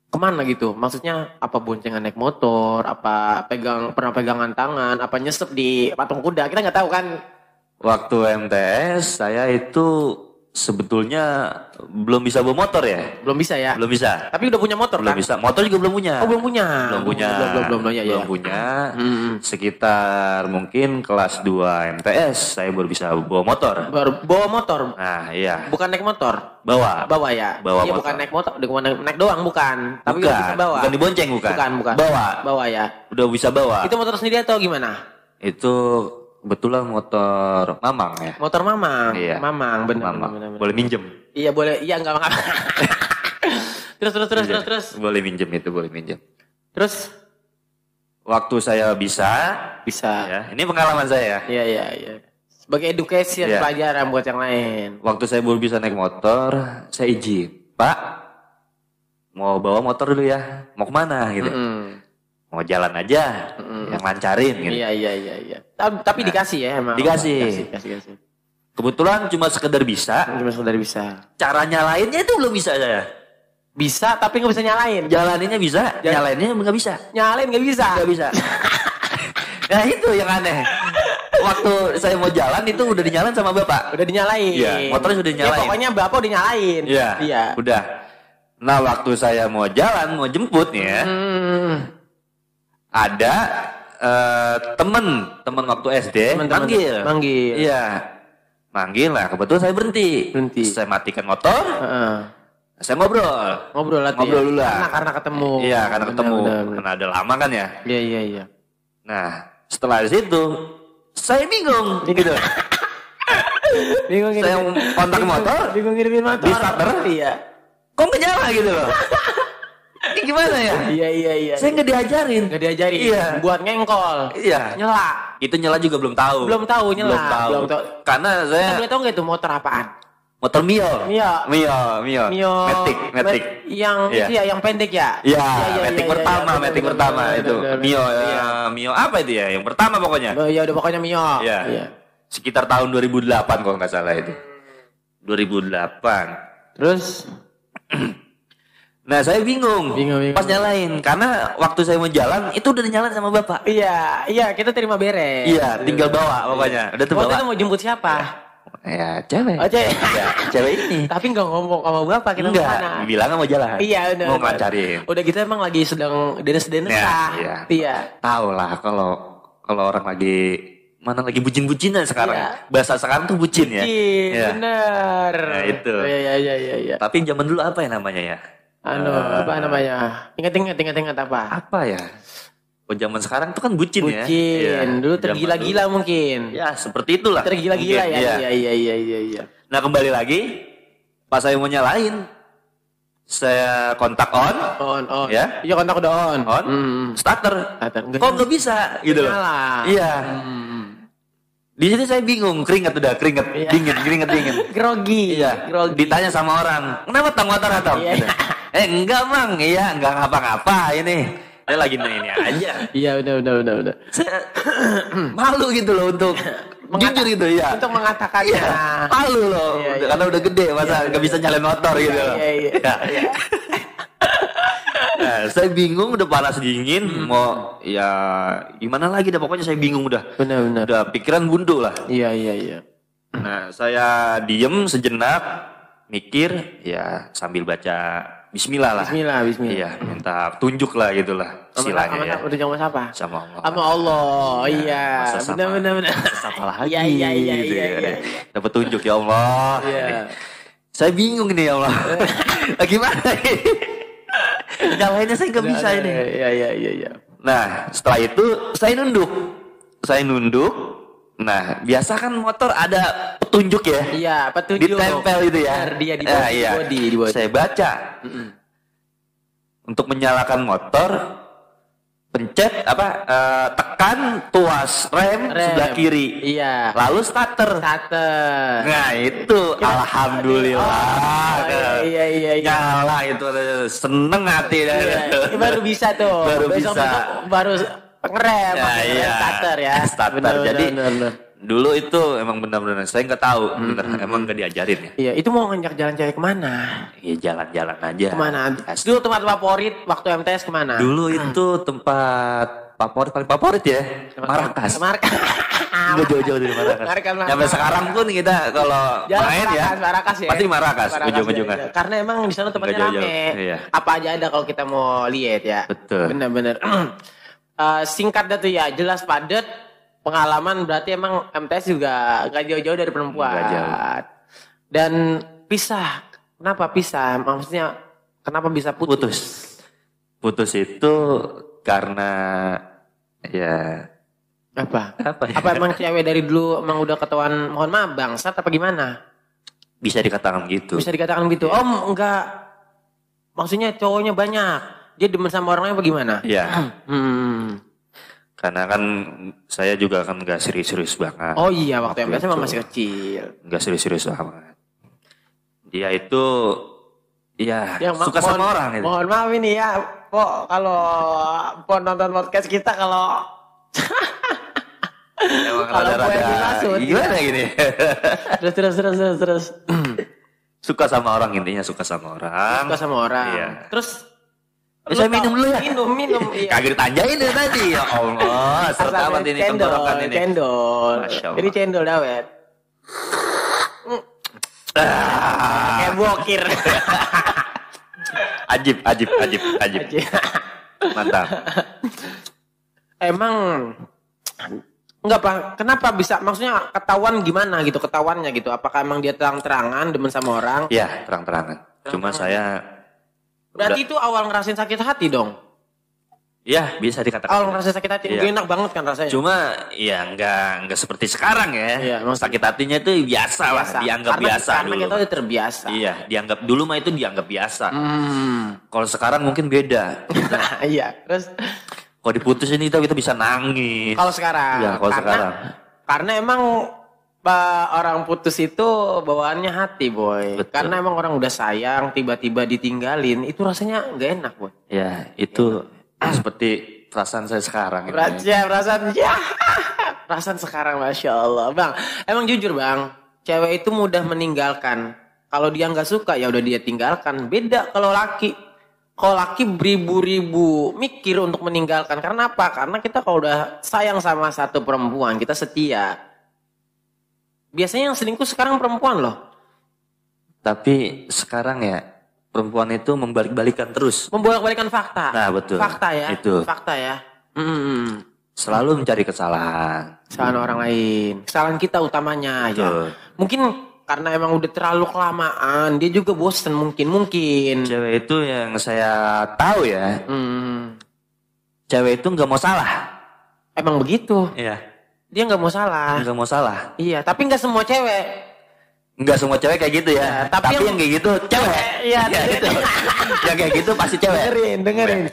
Kemana gitu? Maksudnya apa boncengan naik motor, apa pernah pegangan tangan, apa nyesep di patung kuda, kita nggak tahu kan. Waktu MTS saya itu sebetulnya belum bisa bawa motor ya. Belum bisa ya. Tapi udah punya motor belum kan? Bisa. Motor juga belum punya. Oh belum punya. Belum punya. Sekitar mungkin kelas 2 MTS saya baru bisa bawa motor. Bawa motor. Nah iya. Bukan naik motor. Bawa ya. Bawa iya motor. Bukan naik motor. Naik doang bukan. Tapi udah bisa bawa. Bukan dibonceng bukan. Bawa ya. Udah bisa bawa. Itu motor sendiri atau gimana? Itu kebetulan motor Mamang ya. Motor Mamang. Iya. Mamang, benar. Boleh minjem. Iya boleh. Iya enggak apa-apa. Terus. Boleh minjem. Terus waktu saya bisa. Ya, ini pengalaman saya. Iya. Sebagai edukasi pelajaran buat yang lain. Waktu saya baru bisa naik motor, saya izin, Pak, mau bawa motor dulu ya. Mau kemana gitu? Mau jalan aja, yang lancarin gitu. Iya. Tapi dikasih ya emang. Dikasih. Kebetulan cuma sekedar bisa. Cara nyalainnya itu belum bisa saya. Bisa tapi nggak bisa nyalain. Jalaninnya bisa, nyalainnya nggak bisa. Nyalain nggak bisa. Nah itu yang aneh. Waktu saya mau jalan itu udah dinyalain sama bapak. Udah dinyalain. Iya, motornya sudah dinyalain. Ya, pokoknya bapak udah dinyalain. Iya. Udah. Nah waktu saya mau jalan, mau jemput nih ya. Ada temen waktu SD manggil. Iya. Manggil lah, kebetulan saya berhenti. Saya matikan motor. Saya ngobrol dulu lah. Karena ketemu. Iya, karena ketemu. Karena ada lama kan ya. Iya. Nah, setelah situ saya bingung gitu. Bingung saya kontak motor, bingung ngirimin motor. Di starter. Iya. kok nggak nyala gitu loh. Ini gimana ya? Iya. Saya nggak diajarin. Iya. Buat ngengkol. Iya. Nyala. Itu nyala juga belum tahu. Belum tahu. Karena saya. Boleh tahu nggak itu motor apaan? Motor Mio. Matic. Yang itu ya, yang pendek ya. Iya. Matic pertama itu. Mio apa itu ya? Yang pertama pokoknya. Ya udah pokoknya Mio. Iya. Sekitar tahun 2008 kalau nggak salah itu. 2008. Terus. Nah saya bingung pas nyalain karena waktu saya mau jalan itu udah nyalain sama bapak. Iya kita terima beres. Iya tinggal bawa pokoknya. Udah tuh waktu bawa. itu mau jemput siapa? Ya cewek. Oh cewek. Ya, cewek ini. Tapi nggak ngomong sama bapak kita mana? Bilang mau jalan. Iya udah. Mau ngajarin. Udah gitu emang lagi sedang denes-denes lah. Iya. Tahu lah kalau orang lagi mana lagi bucin-bucinan sekarang. Iya. Bahasa sekarang tuh bucin ya. Bener. Nah itu. Iya. Tapi zaman dulu apa ya namanya ya? Apa namanya? Ingat apa? Apa ya? Oh zaman sekarang tuh kan bucin ya. Bucin. Dulu tergila-gila mungkin. Ya seperti itulah. Tergila-gila ya. Iya. Nah kembali lagi, pas saya mau nyalain, saya kontak on. Ya? Iya kontak udah on. Starter. Kok nggak bisa? Gitu loh. Iya. Di sini saya bingung, keringet dingin. Grogi. Iya. Ditanya sama orang, kenapa tang motor atau? Gitu. Enggak mang, enggak ngapa-ngapa ini. Saya lagi ini aja. Iya udah. Saya malu gitu loh untuk jujur gitu ya. Untuk mengatakannya. Iya, malu loh, karena udah gede masa nggak bisa nyalain motor gitu. Iya. Nah, saya bingung udah panas dingin mau ya gimana lagi dah pokoknya saya bingung udah. Benar. Udah pikiran buntu lah. Iya. Nah, saya diem sejenak mikir ya sambil baca Bismillah lah. Bismillah. Iya, minta tunjuk lah gitulah istilahnya ya. Udah sama siapa? Sama Allah. Sama Allah. Iya. Benar. Siapa lagi? Iya. Dapat tunjuk ya Allah. Iya. Saya bingung nih ya Allah. Gimana ini? Nyalainnya saya nggak bisa ini. Iya. Nah, setelah itu saya nunduk. Nah, biasa kan motor ada petunjuk ya? Iya, petunjuk. Ditempel itu ya. Dia di body. Saya baca. Untuk menyalakan motor, pencet tekan tuas rem sebelah kiri. Iya. Lalu starter. Nah, itu alhamdulillah. Iya. Nyala itu seneng hati. Baru bisa tuh. Baru ngerem, starter ya. Starter. Jadi dulu itu emang benar-benar saya nggak tahu, emang nggak diajarin ya. Iya, itu mau ngajak jalan cewek kemana? Iya jalan-jalan aja. Kemana? Dulu tempat favorit waktu MTS kemana? Dulu itu tempat paling favorit ya, Marrakas. Nggak jauh-jauh dari Marrakas. Sampai sekarang pun kita kalau main ya, pasti Marrakas ujung-ujungnya. Karena emang di sana tempatnya rame. Iya. Apa aja ada kalau kita mau lihat ya. Betul. Bener-bener. Singkat dah tuh ya, jelas padat. Pengalaman berarti emang MTS juga gak jauh-jauh dari perempuan. Gak jauh. Dan pisah. Kenapa pisah? Maksudnya kenapa bisa putus? Putus itu karena ya apa ya? Apa emang cewek dari dulu emang udah ketahuan mohon maaf bangsat apa gimana? Bisa dikatakan gitu. Ya. Oh enggak. Maksudnya cowoknya banyak. Dia demen sama orangnya apa gimana? Iya. Karena kan saya juga kan gak serius-serius banget. Oh iya, waktu MTS emang masih kecil. Gak serius-serius banget. Dia itu ya suka sama orang itu. Mohon maaf ini ya, Po, kalau Po nonton podcast kita kalau emang rada-rada gimana gini. Terus. Suka sama orang intinya, suka sama orang. Iya. Terus saya minum dulu ya. Minum. Iya. Kagak ditanjain ya tadi. Ya Allah, serta amat ini tenggorokan ini. Cendol. Jadi cendol dawet. Kayak bokir. Ajib. Mantap. Emang enggak Pak, kenapa bisa maksudnya ketahuan gimana gitu, ketahuannya gitu. Apakah emang dia terang-terangan demen sama orang? Iya, terang-terangan. Cuma saya berarti itu awal ngerasain sakit hati dong. Iya, bisa dikatakan. Kalau ngerasa sakit hati, enak banget kan rasanya. Cuma ya enggak seperti sekarang ya. Iya, sakit hatinya itu biasa lah, dianggap biasa karena dulu. Kita udah terbiasa. Iya, dianggap dulu mah itu dianggap biasa. Kalau sekarang mungkin beda. Iya, terus kalau diputus ini kita bisa nangis. Kalau sekarang. Ya, kalau sekarang. Karena emang orang putus itu bawaannya hati, boy. Betul. Karena emang orang udah sayang, tiba-tiba ditinggalin, itu rasanya nggak enak, boy. Ya, itu seperti perasaan saya sekarang. Perasaan sekarang, Masya Allah. Bang, emang jujur bang, cewek itu mudah meninggalkan. Kalau dia nggak suka, ya udah dia tinggalkan. Beda kalau laki. Kalau laki beribu-ribu mikir untuk meninggalkan. Karena apa? Karena kita kalau udah sayang sama satu perempuan, kita setia. Biasanya yang selingkuh sekarang perempuan loh. Tapi sekarang ya, perempuan itu membalik-balikan terus. Membolak-balikan fakta. Nah, betul. Fakta ya. Itu. Fakta ya. Selalu mencari kesalahan. Kesalahan orang lain. Kesalahan kita utamanya aja. Mungkin karena emang udah terlalu kelamaan, dia juga bosen mungkin. Cewek itu yang saya tahu ya. Cewek itu nggak mau salah. Emang begitu. Iya. Dia nggak mau salah. Nggak mau salah. Iya, tapi nggak semua cewek. Enggak semua cewek kayak gitu ya. Tapi yang kayak gitu cewek. Iya, gitu. Yang kayak gitu pasti cewek. Dengerin.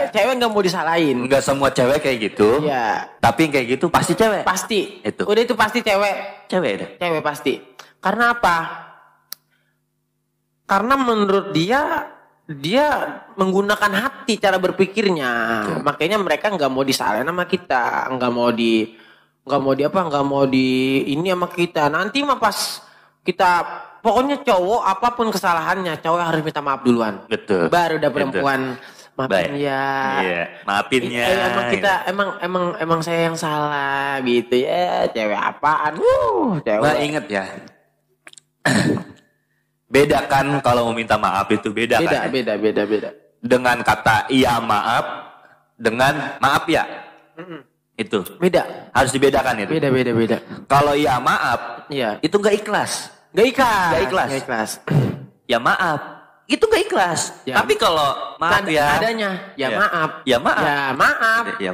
Cewek enggak mau disalahin. Enggak semua cewek kayak gitu. Iya. Tapi yang kayak gitu pasti cewek. Pasti. Itu. Udah itu pasti cewek. Cewek deh. Cewek pasti. Karena apa? Karena menurut dia menggunakan hati cara berpikirnya. Makanya mereka enggak mau disalahin sama kita, enggak mau di ini sama kita. Nanti mah pas kita pokoknya cowok apapun kesalahannya cowok harus minta maaf duluan. Betul. Baru udah perempuan maafin ya. Iya, maafin ya. Emang kita emang saya yang salah gitu ya. Cewek apaan? Cewek. Nah, inget ya. Bedakan kalau mau minta maaf itu beda. Beda. Dengan kata iya maaf dengan maaf ya. Itu beda, harus dibedakan itu. Beda. Kalau iya maaf, itu nggak ikhlas. Nggak ikhlas. Ya maaf, itu nggak ikhlas. Ya. Tapi kalau maaf ya, adanya, maaf.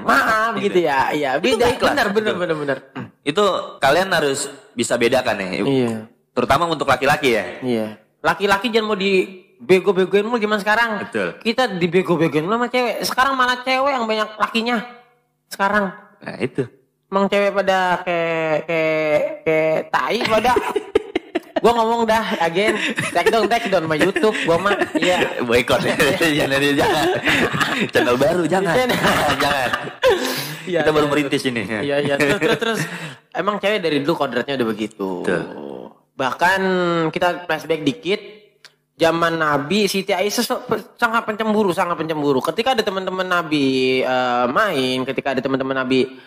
Maaf gitu ya. Iya, beda. Benar. Itu kalian harus bisa bedakan ya. Iya. Terutama untuk laki-laki ya. Iya. Laki-laki jangan mau dibego-begoin mulu gimana sekarang. Betul. Kita dibego-begoin mulu sama cewek. Sekarang malah cewek yang banyak lakinya. Sekarang. Nah itu. Emang cewek pada kayak tai pada. Gua ngomong dah again. Take down sama YouTube. Gua mah iya. Boykot. Jangan. Channel baru jangan. Jangan. Ya, kita baru merintis ini. Iya. Terus emang cewek dari dulu kodratnya udah begitu. Betul. Bahkan kita flashback dikit. Zaman Nabi, Siti Aisyah sangat pencemburu. Ketika ada teman-teman Nabi main, ketika ada teman-teman Nabi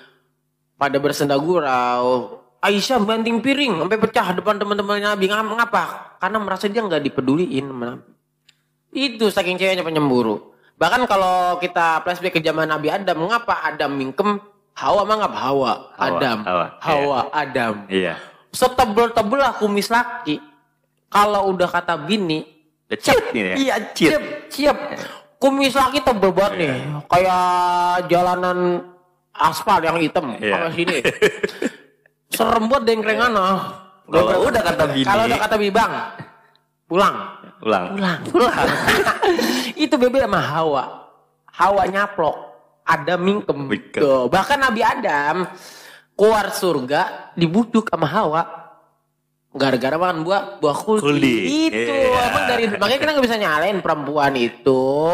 pada bersenda gurau, Aisyah banting piring sampai pecah depan teman-teman Nabi. Ngapa? Karena merasa dia nggak dipeduliin. Itu saking ceweknya pencemburu. Bahkan kalau kita flashback ke zaman Nabi Adam, mengapa Adam mingkem? Hawa mangap Hawa. Adam. Iya. Setebel-tebel kumis laki. Kalau udah kata bini, Ciep nih ya? Iya, ciep. Kumis laki tebel banget nih. Kayak jalanan aspal yang hitam. Sama sini. Serem banget dengkrengan. Kalau udah kata bini, bang, pulang. Itu bebe sama Hawa. Hawa nyaplok. Ada mingkem. Tuh. Bahkan Nabi Adam keluar surga dibuduk sama Hawa. Gara-gara makan buah kuldi. Itu emang makanya kita nggak bisa nyalain perempuan itu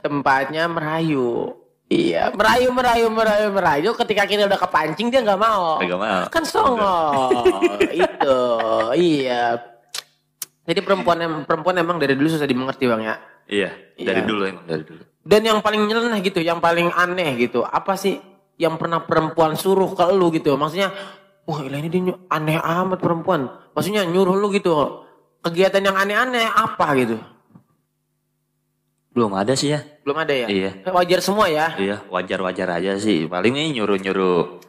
tempatnya merayu. Iya, merayu. Ketika kita udah kepancing dia nggak mau. Kan songong. Itu, iya. Jadi perempuan emang dari dulu susah dimengerti bang ya. Iya, dari dulu. Dan yang paling nyeleneh gitu, yang paling aneh gitu, apa sih yang pernah perempuan suruh ke lu gitu? Maksudnya wah ini dia aneh amat perempuan. Maksudnya nyuruh lu gitu. Kegiatan yang aneh-aneh apa gitu? Belum ada sih ya. Belum ada ya? Iya. Wajar semua ya? Iya wajar-wajar aja sih. Paling ini nyuruh-nyuruh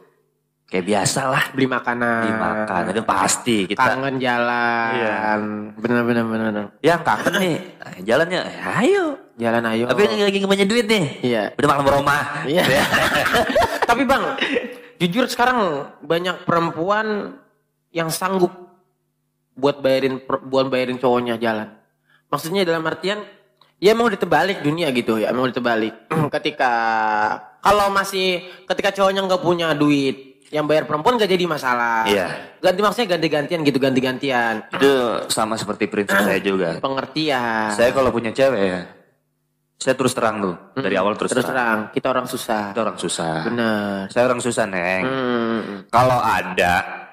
kayak biasa lah. Beli makanan. Itu pasti kita. Kangen jalan. Iya. Bener. Yang kangen nih, jalannya, ayo. Jalan ayo. Tapi lagi gak punya duit nih. Iya. Udah makan rumah. Iya. Tapi Bang, jujur sekarang banyak perempuan yang sanggup buat bayarin cowoknya jalan. Maksudnya dalam artian, ya emang udah terbalik dunia gitu ya, emang udah terbalik. Ketika cowoknya nggak punya duit, yang bayar perempuan gak jadi masalah. Iya. Maksudnya ganti-gantian gitu, ganti-gantian. Itu sama seperti prinsip saya juga. Pengertian. Saya kalau punya cewek ya, saya terus terang tuh. Dari awal terus terang. Kita orang susah. Bener. Saya orang susah, Neng. Kalau ada,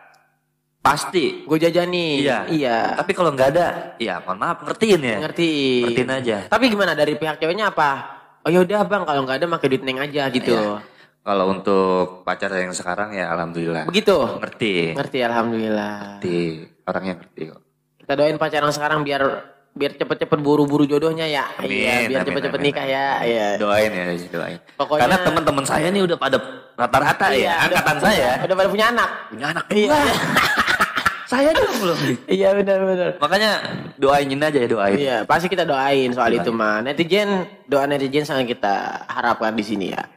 pasti gue jajani. Iya. Tapi kalau nggak ada, ya mohon maaf, ngertiin ya. Ngertiin aja. Tapi gimana dari pihak ceweknya apa? Oh yaudah Bang, kalau nggak ada pakai duit Neng aja gitu. Iya. Kalau untuk pacar yang sekarang ya alhamdulillah. Begitu? Ngerti alhamdulillah. Orangnya ngerti kok. Kita doain pacar yang sekarang biar cepet-cepet buru-buru jodohnya ya. Amin, biar cepet-cepet nikah ya. Iya. Doain. Pokoknya, karena teman-teman saya nih udah pada rata-rata angkatan saya. Udah pada punya anak. Iya. Saya juga belum. Iya benar. Makanya doainin aja ya, doain. Iya, pasti kita doain soal itu mah. Doa netizen sangat kita harapkan di sini ya.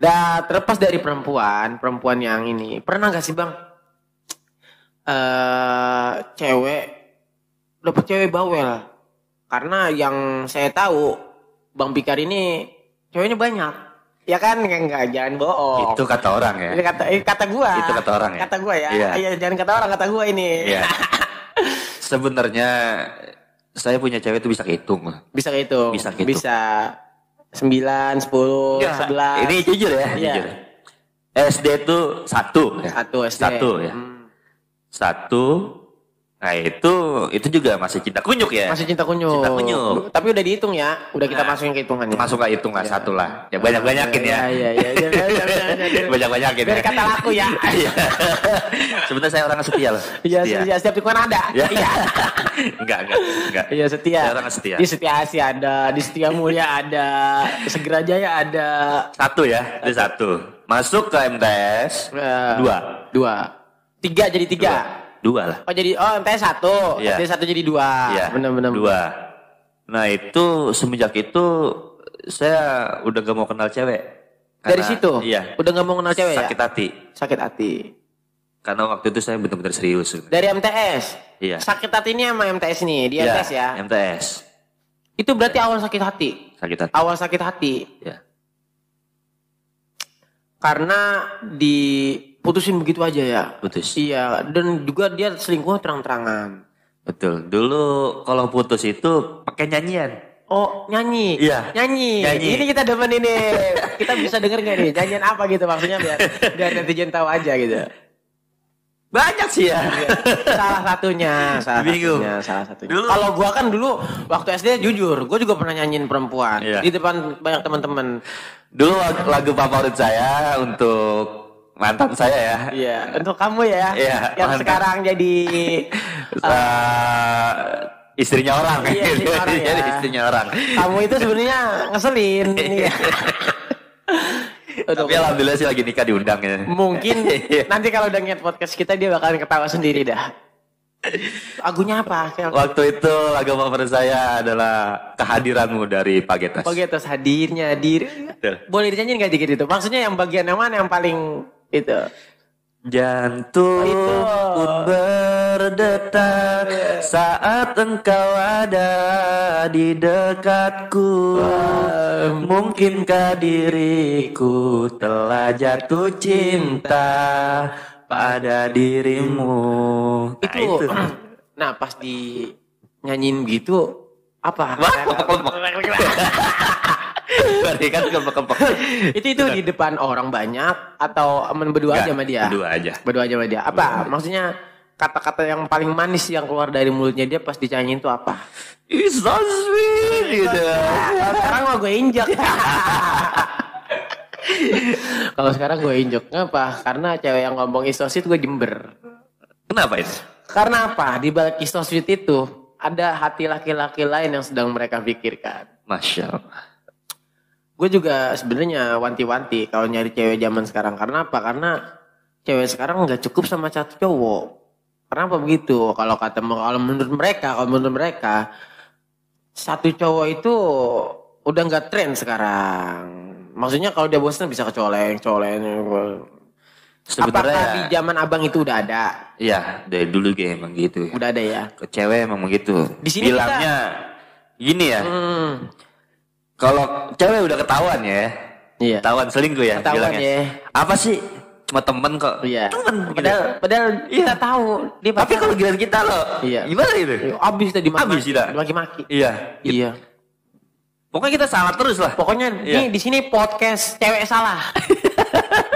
Dan terlepas dari perempuan yang ini, pernah gak sih Bang? Dapet cewek bawel. Karena yang saya tahu Bang Pikar ini ceweknya banyak. Ya kan, enggak, jangan bohong. Itu kata orang ya. Kata gua. Itu kata orang ya. Kata gua ya. Iya, jangan kata orang, kata gua ini. Iya. Sebenarnya saya punya cewek itu bisa kehitung. Bisa 9, 10, 11. Ini jujur ya, jujur. SD itu 1 ya. 1 SD. 1 ya. 1. Nah itu juga masih cinta kunyuk ya. Masih cinta kunyuk. Tapi udah dihitung ya. Udah kita masukin ke hitungannya. Masuk ke hitung lah 1 lah. Ya banyak-banyakin ya. Iya. Banyak-banyakin ya. Biar kata laku ya. Sebenarnya saya orang setia loh. Iya, setiap tikungan ada. Iya. Enggak. Iya setia. Saya orang setia. Di Setia Asih ada, di Setia Mulia ada, Segera Jaya ada. 1 ya, itu 1. Masuk ke MTS 2. 3 jadi 3. 2 lah. MTS 1. Iya. MTS 1 jadi 2. Iya. Benar. 2. Nah itu semenjak itu saya udah gak mau kenal cewek. Dari situ? Iya. Udah gak mau kenal cewek sakit ya? Sakit hati. Karena waktu itu saya benar-benar serius. Dari MTS? Iya. Sakit hati ini sama MTS nih? Di MTS ya? MTS. Itu berarti awal sakit hati? Awal sakit hati? Iya. Karena diputusin begitu aja ya? Putus. Iya, dan juga dia selingkuh terang-terangan. Betul. Dulu kalau putus itu pakai nyanyian. Oh, nyanyi? Iya. Nyanyi. Ini kita demen ini. Kita bisa denger gak nih? Nyanyian apa gitu maksudnya biar netizen tahu aja gitu. Banyak sih ya. Salah satunya. Kalau gua kan dulu waktu SD jujur, gua juga pernah nyanyiin perempuan di depan banyak teman-teman. Dulu lagu favorit saya untuk mantan saya ya. Iya, untuk kamu ya. Iya, yang mantan. Sekarang jadi istrinya orang. Iya, istrinya orang. Kamu itu sebenarnya ngeselin. Tapi alhamdulillah sih lagi nikah diundang ya. Mungkin nanti kalau udah ngeliat podcast kita dia bakalan ketawa sendiri dah. Lagunya apa? Waktu itu lagu favorit saya adalah Kehadiranmu dari Pagetas. Pagetas hadir. Boleh dinyanyiin gak dikit itu? Maksudnya yang bagian yang mana yang paling itu? Jantung pun berdetak saat engkau ada di dekatku. Mungkinkah diriku telah jatuh cinta pada dirimu. Itu. Nah pas di nyanyiin gitu apa? Itu di depan orang banyak atau berdua aja sama dia? Berdua aja sama dia. Apa? Maksudnya kata-kata yang paling manis yang keluar dari mulutnya dia pas dinyanyiin itu apa? It's so sweet gitu. Sekarang mau gue injek. Kalau sekarang gue injek. Ngapa? Karena cewek yang ngomong it's so sweet gue jember. Kenapa itu? Karena apa? Di balik it's so sweet itu ada hati laki-laki lain yang sedang mereka pikirkan. Masya Allah. Gue juga sebenarnya wanti-wanti kalau nyari cewek zaman sekarang. Karena apa? Karena cewek sekarang nggak cukup sama satu cowok. Kenapa begitu? Kalau menurut mereka satu cowok itu udah nggak tren sekarang. Maksudnya kalau dia bosan bisa ke coleng. Sebenarnya apakah di zaman abang itu udah ada? Iya, dari dulu kayak emang gitu. Udah ada ya. Ke cewek emang begitu. Di sini bilangnya gini ya. Kalau cewek udah ketahuan ya. Iya. Ketahuan selingkuh ya. Ketahuan bilangnya. ya. Apa sih? Cuma temen kok. Iya. Temen. Padahal kita tahu. Dia tapi kalau giliran kita loh. Iya. Gimana itu? Abis tadi dimaki-maki. Iya. Pokoknya kita salah terus lah. Pokoknya di sini podcast cewek salah.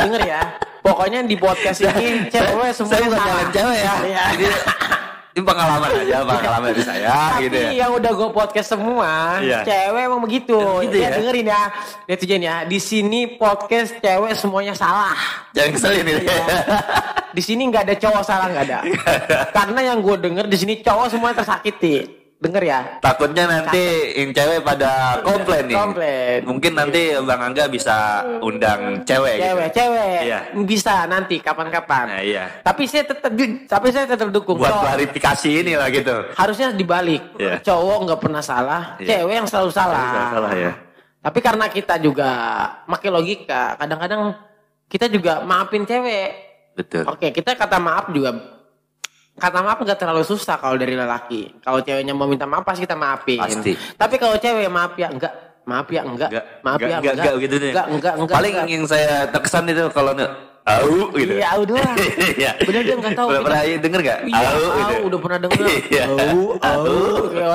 Denger ya. Pokoknya di podcast ini cewek semua saya bukan salah. nyalain cewek ya. Jadi ini pengalaman dari saya. Tapi gitu ya. yang udah gue podcast semua, cewek emang begitu. Ya, dengerin ya. Lihat tujuan ya. Di sini podcast cewek semuanya salah. Jangan keselin ini. Di sini nggak ada cowok salah, nggak ada. Karena yang gue denger di sini cowok semuanya tersakiti. Denger ya. Takutnya nanti yang cewek pada komplain nih. Mungkin nanti Bang Angga bisa undang cewek. Cewek. Iya. Bisa nanti kapan-kapan. Nah, iya. Tapi saya tetap dukung. Buat klarifikasi ini lah gitu. Harusnya dibalik. Cowok nggak pernah salah, cewek yang selalu salah. Salah ya. Tapi karena kita juga pakai logika, kadang-kadang kita juga maafin cewek. Betul. Oke, kita kata maaf nggak terlalu susah kalau dari lelaki. Kalau ceweknya mau minta maaf pasti kita maafin. Pasti. Tapi kalau cewek maaf ya enggak. Gitu deh. Enggak. Paling yang saya terkesan itu kalau au gitu. Iya, au doang. Bener dia enggak tahu. Udah pernah denger enggak? Au gitu. Udah pernah denger. Au. Kayak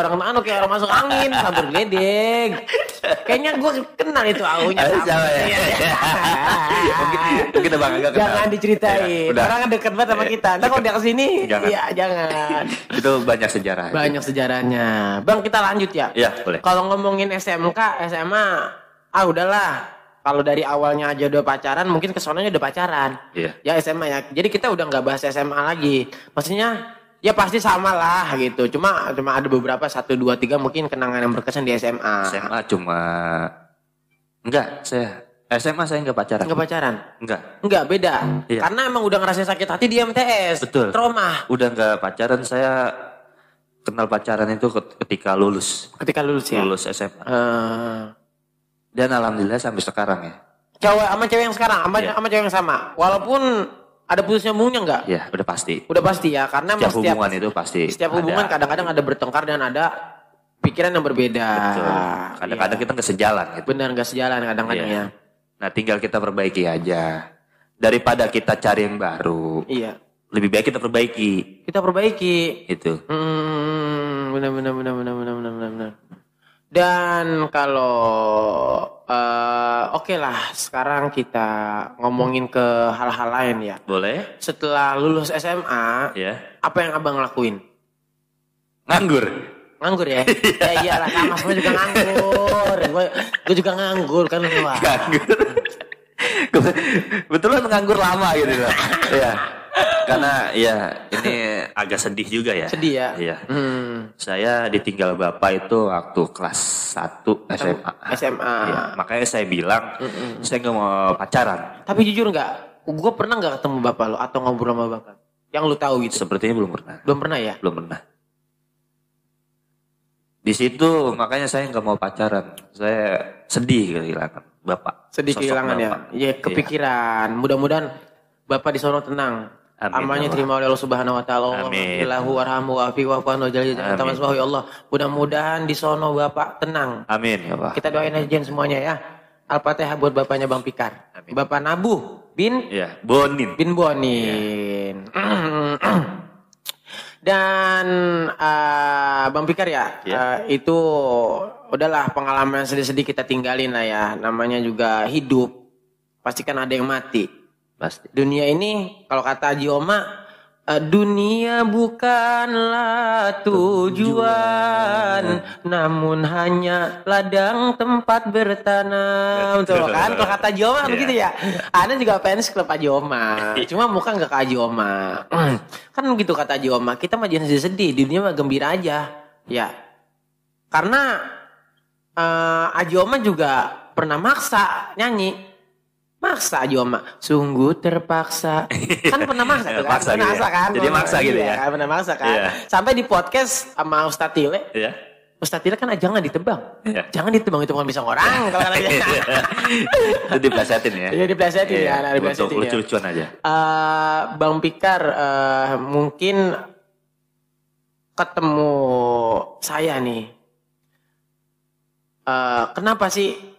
orang masuk angin sambil geledek. Kayaknya gue kenal itu aunya. Mungkin Bang Angga kenal. Jangan diceritain. Orang kan dekat banget sama kita. Ntar kalau dia kesini, jangan. Itu banyak sejarah. Banyak sejarahnya. Bang, kita lanjut ya. Iya, boleh. Kalau ngomongin SMK, SMA, udahlah. Kalau dari awalnya aja udah pacaran, mungkin kesonanya udah pacaran. Iya. Ya SMA ya. Jadi kita udah nggak bahas SMA lagi. Maksudnya ya pasti sama lah gitu. Cuma ada beberapa 1, 2, 3 mungkin kenangan yang berkesan di SMA. SMA cuma SMA saya nggak pacaran. Nggak pacaran? Enggak, beda. Iya. Karena emang udah ngerasain sakit hati di MTS. Betul. Trauma. Udah nggak pacaran, saya kenal pacaran itu ketika lulus. Ketika lulus ya? Lulus SMA. Dan alhamdulillah sampai sekarang ya. Sama cewek yang sekarang? Sama cewek yang sama? Walaupun ada putus nyambungnya nggak? Ya, udah pasti. Udah pasti ya, karena setiap hubungan itu pasti. Setiap hubungan kadang-kadang ada bertengkar dan ada pikiran yang berbeda. Betul. Kadang-kadang kita nggak sejalan gitu. Benar, nggak sejalan kadang-kadang ya. Nah, tinggal kita perbaiki aja. Daripada kita cari yang baru. Iya. Lebih baik kita perbaiki. Itu. Benar. Dan kalau oke lah, sekarang kita ngomongin ke hal-hal lain ya. Boleh. Setelah lulus SMA, apa yang abang lakuin? Nganggur ya? Ya iyalah, sama semua juga nganggur. Gue juga nganggur kan lu. Nganggur. Betulan nganggur lama gitu lah. Iya. Karena ini agak sedih juga ya. Sedih ya? Iya. Saya ditinggal bapak itu waktu kelas 1 SMA. Ya, makanya saya bilang saya nggak mau pacaran. Tapi jujur nggak, gue pernah nggak ketemu bapak lo atau ngobrol sama bapak? Yang lu tahu gitu? Sepertinya belum pernah. Belum pernah ya? Belum pernah. Di situ makanya saya nggak mau pacaran. Saya sedih kehilangan bapak. Sedih kehilangan ya? Iya, kepikiran. Mudah-mudahan bapak di sono tenang. Amalnya terima oleh Allah Subhanahu wa taala. Amin. Allahu warhamu wa afi wa fanu jalil tamasbahu ya Allah. Mudah-mudahan di sono bapak tenang. Amin ya Allah. Kita doain aja semuanya ya. Al-Fatihah buat bapaknya Bang Pikar. Amin. Bapak Nabuh bin Bonin. Bin Bonin. Dan Bang Pikar ya, itu udahlah pengalaman sedih-sedih kita tinggalin lah ya. Namanya juga hidup. Pasti kan ada yang mati. Pasti. Dunia ini kalau kata Haji Oma, dunia bukanlah tujuan, namun hanya ladang tempat bertanam. Tuh kan kalau kata Haji Oma begitu ya. Ana juga fans klub Haji Oma. Cuma muka nggak ke Haji Oma. Kan begitu kata Haji Oma, kita mah jangan sedih, di dunia mah gembira aja. Ya. Karena Haji Oma juga pernah maksa nyanyi. Maksa juga sungguh terpaksa. Kan pernah maksa tuh kan? Maksa pernah gitu maksa kan? Jadi maksa gitu ya? Kan? Pernah maksa kan? Iya. Sampai di podcast sama Ustadz Tile. Iya. Ustadz Tile kan jangan ditebang. Iya. Jangan ditebang, itu bukan pisang orang. Kalau kata dia. Itu diplesetin ya? Iya diplesetin ya. Untuk lucu-lucuan aja. Bang Pikar mungkin ketemu saya nih. Kenapa sih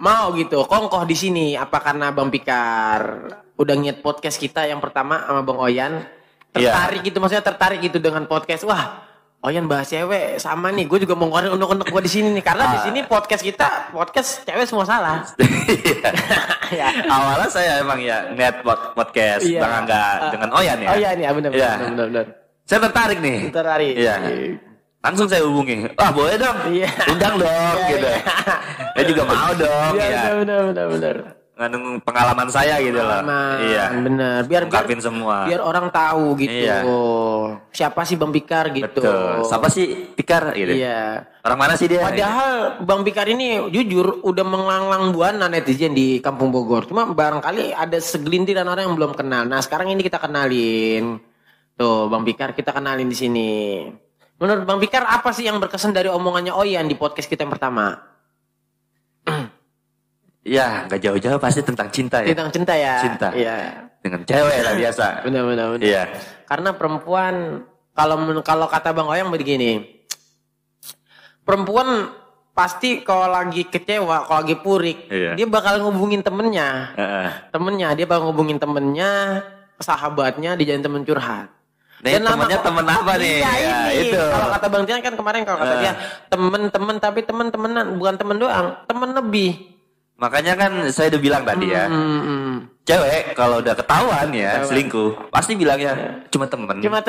mau gitu kongkoh di sini? Apa karena Bang Pikar udah ngeliat podcast kita yang pertama sama Bang Oyan, tertarik gitu, maksudnya tertarik gitu dengan podcast. Wah, Oyan bahas cewek sama nih, gue juga mau ngeluarin unek-unek gue di sini nih, karena di sini podcast kita podcast cewek semua salah. Ya. Awalnya saya emang ya net podcast Bang Angga dengan Oyan ya. Oh iya nih, benar. Saya tertarik nih. Tertarik. Iya. Langsung saya hubungi. Wah, boleh dong. Iya. Undang dong gitu. Saya juga mau dong. Iya, benar. Ngandung pengalaman saya gitu loh. Iya. Benar. Biar semua. Biar orang tahu gitu. Iya. Siapa sih Bang Pikar gitu. Betul. Siapa sih Pikar gitu. Iya. Orang mana sih dia? Padahal Bang Pikar ini jujur udah melanglang buana netizen di Kampung Bogor. Cuma barangkali ada segelintir orang yang belum kenal. Nah, sekarang ini kita kenalin. Tuh, Bang Pikar kita kenalin di sini. Menurut Bang Pikar apa sih yang berkesan dari omongannya Oyan di podcast kita yang pertama? Ya, nggak jauh-jauh pasti tentang cinta ya. Tentang cinta ya. Cinta. Iya. Dengan cewek lah biasa. Benar. Iya. Karena perempuan kalau kata Bang Oyan begini. Perempuan pasti kalau lagi kecewa, kalau lagi purik, dia bakal ngubungin temennya. Dia bakal ngubungin temennya, sahabatnya, dijadiin temen curhat. Dan temennya temen apa nih? Iya, ini. Itu. Kalau kata Bang Tian kan kemarin kalau kata dia temen-temen tapi temen-temenan, bukan temen doang, temen lebih. Makanya kan saya udah bilang tadi ya. Cewek kalau udah ketahuan ya selingkuh, pasti bilangnya cuma temen. Cuma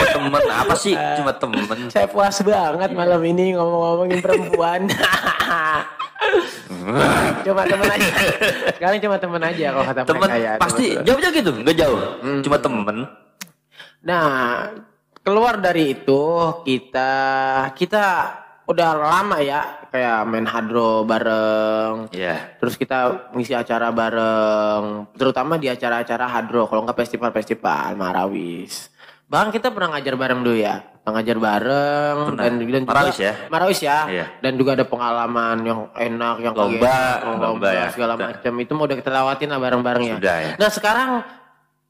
temen apa sih? Cuma temen. Saya puas banget malam ini ngomongin perempuan. Cuma temen aja. Sekarang cuma temen aja kalau kata temen, mereka ya. Pasti jauh-jauh gitu, nggak jauh. Cuma temen. Nah, keluar dari itu kita udah lama ya kayak main hadro bareng. Iya. Terus kita ngisi acara bareng, terutama di acara-acara hadro, kalau nggak festival-festival Marawis. Bahkan kita pernah ngajar bareng dulu ya. Ngajar bareng dan Marawis ya. Marawis ya. Iya. Dan juga ada pengalaman yang enak, yang lomba ya, segala macam. Itu mau udah kita lewatin lah bareng-bareng ya. Sudah, ya. Nah, sekarang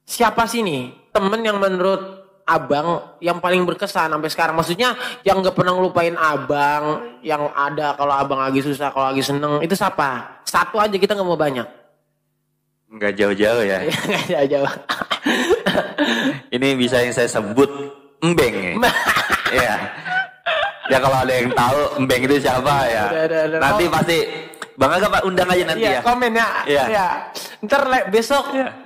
siapa sih nih temen yang menurut Abang yang paling berkesan sampai sekarang? Maksudnya yang gak pernah ngelupain Abang, yang ada kalau Abang lagi susah, kalau lagi seneng, itu siapa? Satu aja, kita gak mau banyak. Nggak jauh-jauh ya. Nggak jauh-jauh. Ini bisa yang saya sebut Embeng ya. Iya. Ya kalau ada yang tahu Embeng itu siapa ya. Nanti pasti Bang Aga undang aja nanti ya. Komen ya. Iya. Ntar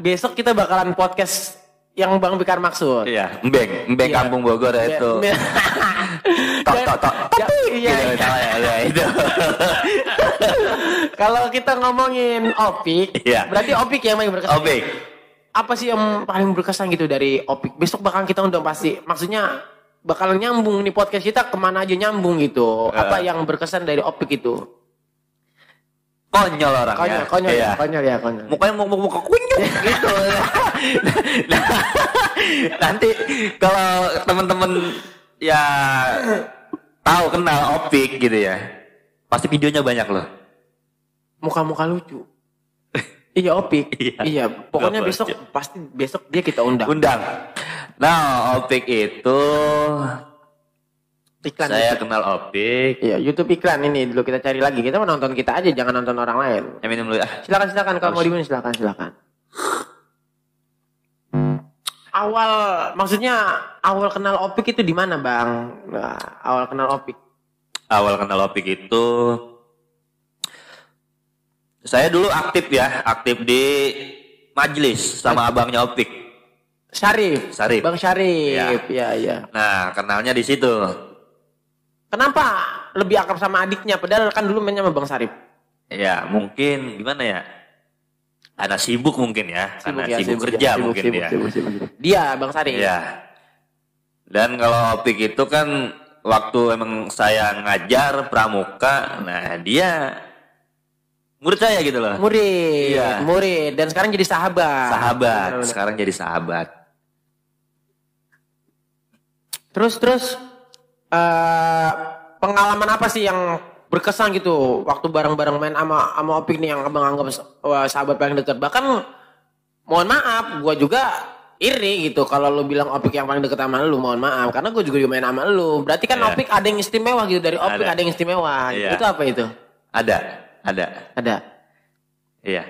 besok kita bakalan podcast yang Bang Pikar maksud. Iya, Embeng Kampung Bogor itu. Iya. Itu. Kalau kita ngomongin Opik, berarti Opik yang paling berkesan. Opik. Apa sih yang paling berkesan gitu dari Opik? Besok bakalan kita undang pasti. Maksudnya bakalan nyambung nih podcast kita, kemana aja nyambung gitu. Apa yang berkesan dari Opik itu? Konyol orangnya. Konyol ya. Mukanya muka kunyit gitu. Nanti kalau teman-teman ya tahu kenal Opik gitu ya, pasti videonya banyak loh. Muka-muka lucu. Iya Opik. Iya. Pokoknya besok dia kita undang. Nah, Opik itu iklan. Saya kenal Opik. Iya, YouTube iklan ini dulu kita cari lagi. Kita mau nonton kita aja, jangan nonton orang lain. Ya minum dulu. Silakan kalau mau diminum silakan. Awal kenal Opik itu di mana, Bang? Nah, awal kenal Opik itu saya dulu aktif di majelis sama abangnya Opik. Syarif. Bang Syarif. Iya. Nah, kenalnya di situ. Kenapa lebih akrab sama adiknya? Padahal kan dulu mainnya sama Bang Syarif. Ya, mungkin gimana ya? Karena sibuk mungkin ya. Sibuk kerja mungkin dia. Dia, Bang Syarif. Iya. Dan kalau Opik itu kan waktu emang saya ngajar pramuka, nah dia Murid saya gitu loh. Murid. Iya. Murid. Dan sekarang jadi sahabat. Sahabat. Benar-benar. Sekarang jadi sahabat. Terus pengalaman apa sih yang berkesan gitu waktu bareng-bareng main sama Opik nih yang abang anggap sahabat paling dekat. Bahkan mohon maaf, gue juga iri gitu kalau lu bilang Opik yang paling dekat sama lu. Mohon maaf, karena gue juga main sama lu. Berarti kan Opik ada yang istimewa gitu, dari Opik ada yang istimewa. Iya. Itu apa itu? Ada. Iya.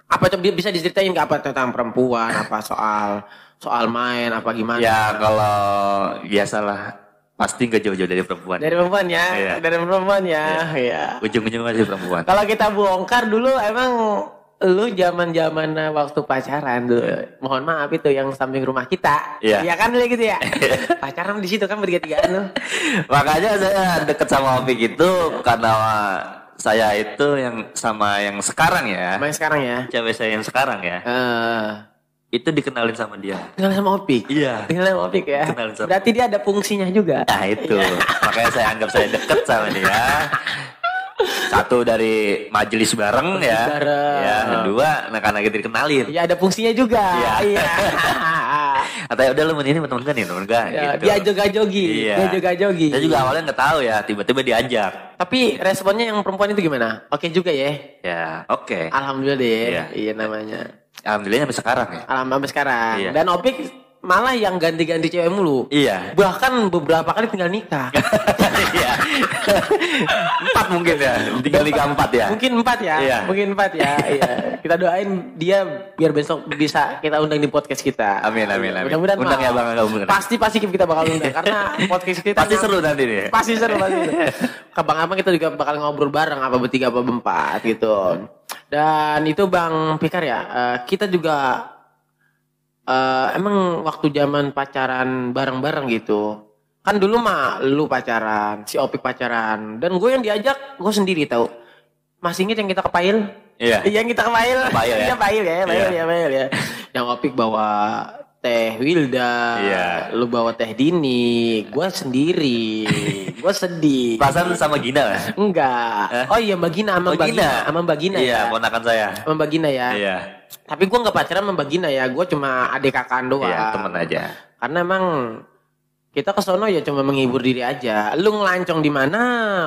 Apa coba bisa diceritain nggak apa tentang perempuan, apa soal main apa gimana? Ya kalau biasalah pasti gak jauh-jauh dari perempuan. Dari perempuan ya, Iya. dari perempuan ya. Iya. Ujung-ujungnya masih perempuan. Kalau kita bongkar dulu emang lu zaman waktu pacaran dulu. Mohon maaf itu yang samping rumah kita. Iya. Iya kan dulu gitu ya. Pacaran di situ kan bertiga-tigaan lu. Makanya saya deket sama Opik itu karena saya itu yang sama yang sekarang ya. Main sekarang ya. Cewek saya yang sekarang ya. Itu dikenalin sama dia. Kenal sama Opik. Iya. Kenal sama Opik ya. Kenalin sama- Berarti dia ada fungsinya juga. Nah itu. Makanya saya anggap saya deket sama dia. Satu dari majelis bareng ya. bareng. Ya, kedua anak-anak itu dikenalin. Iya ada fungsinya juga. Iya. Iya. Katanya udah lu ini temen gue nih, temen gue Ya, gitu. dia joga-jogi. Iya. Dia joga-jogi. Saya juga awalnya nggak tahu ya, tiba-tiba diajak. Tapi responnya yang perempuan itu gimana? Oke juga ya. Ya, oke. Alhamdulillah deh. Iya. Iya namanya. Alhamdulillah sampai sekarang ya. Alhamdulillah sampai sekarang. Iya. Dan Opik malah yang ganti-ganti cewek mulu. Iya. Bahkan beberapa kali tinggal nikah. Iya. 4 mungkin ya. Tinggal nikah 4 ya. Mungkin 4 ya. Iya. Mungkin 4 ya. Iya. Kita doain dia biar besok bisa kita undang di podcast kita. Amin. Mudah-mudahan Undang mau. ya Bang Angga, bener. Pasti kita bakal undang karena podcast kita Pasti seru nanti nih. Pasti seru. Ke Bang Abang kita juga bakal ngobrol bareng apa bertiga apa berempat gitu. Dan itu Bang Fikar ya, kita juga emang waktu zaman pacaran bareng-bareng gitu. Kan dulu mah lu pacaran, si Opik pacaran, dan gue yang diajak gue sendiri tahu. Masih inget yang kita ke Pail? Iya. Yang kita ke Pail. Pail ya? Iya Pail Iya. ya. Yang Opik bawa teh Wilda, Iya. lu bawa teh Dini, gue sendiri. Gue sedih. Perasaan sama Gina lah. Enggak. Oh iya Mbak Gina sama Mbak Gina. Sama Mbak Gina Iya, ya. ponakan saya. Sama Mbak Gina ya. Iya. Tapi gue nggak pacaran sama Mbak Gina ya. Gue cuma adik kakan doang. Iya, temen aja. Karena emang kita ke sono ya cuma menghibur diri aja. Lu ngelancong di mana,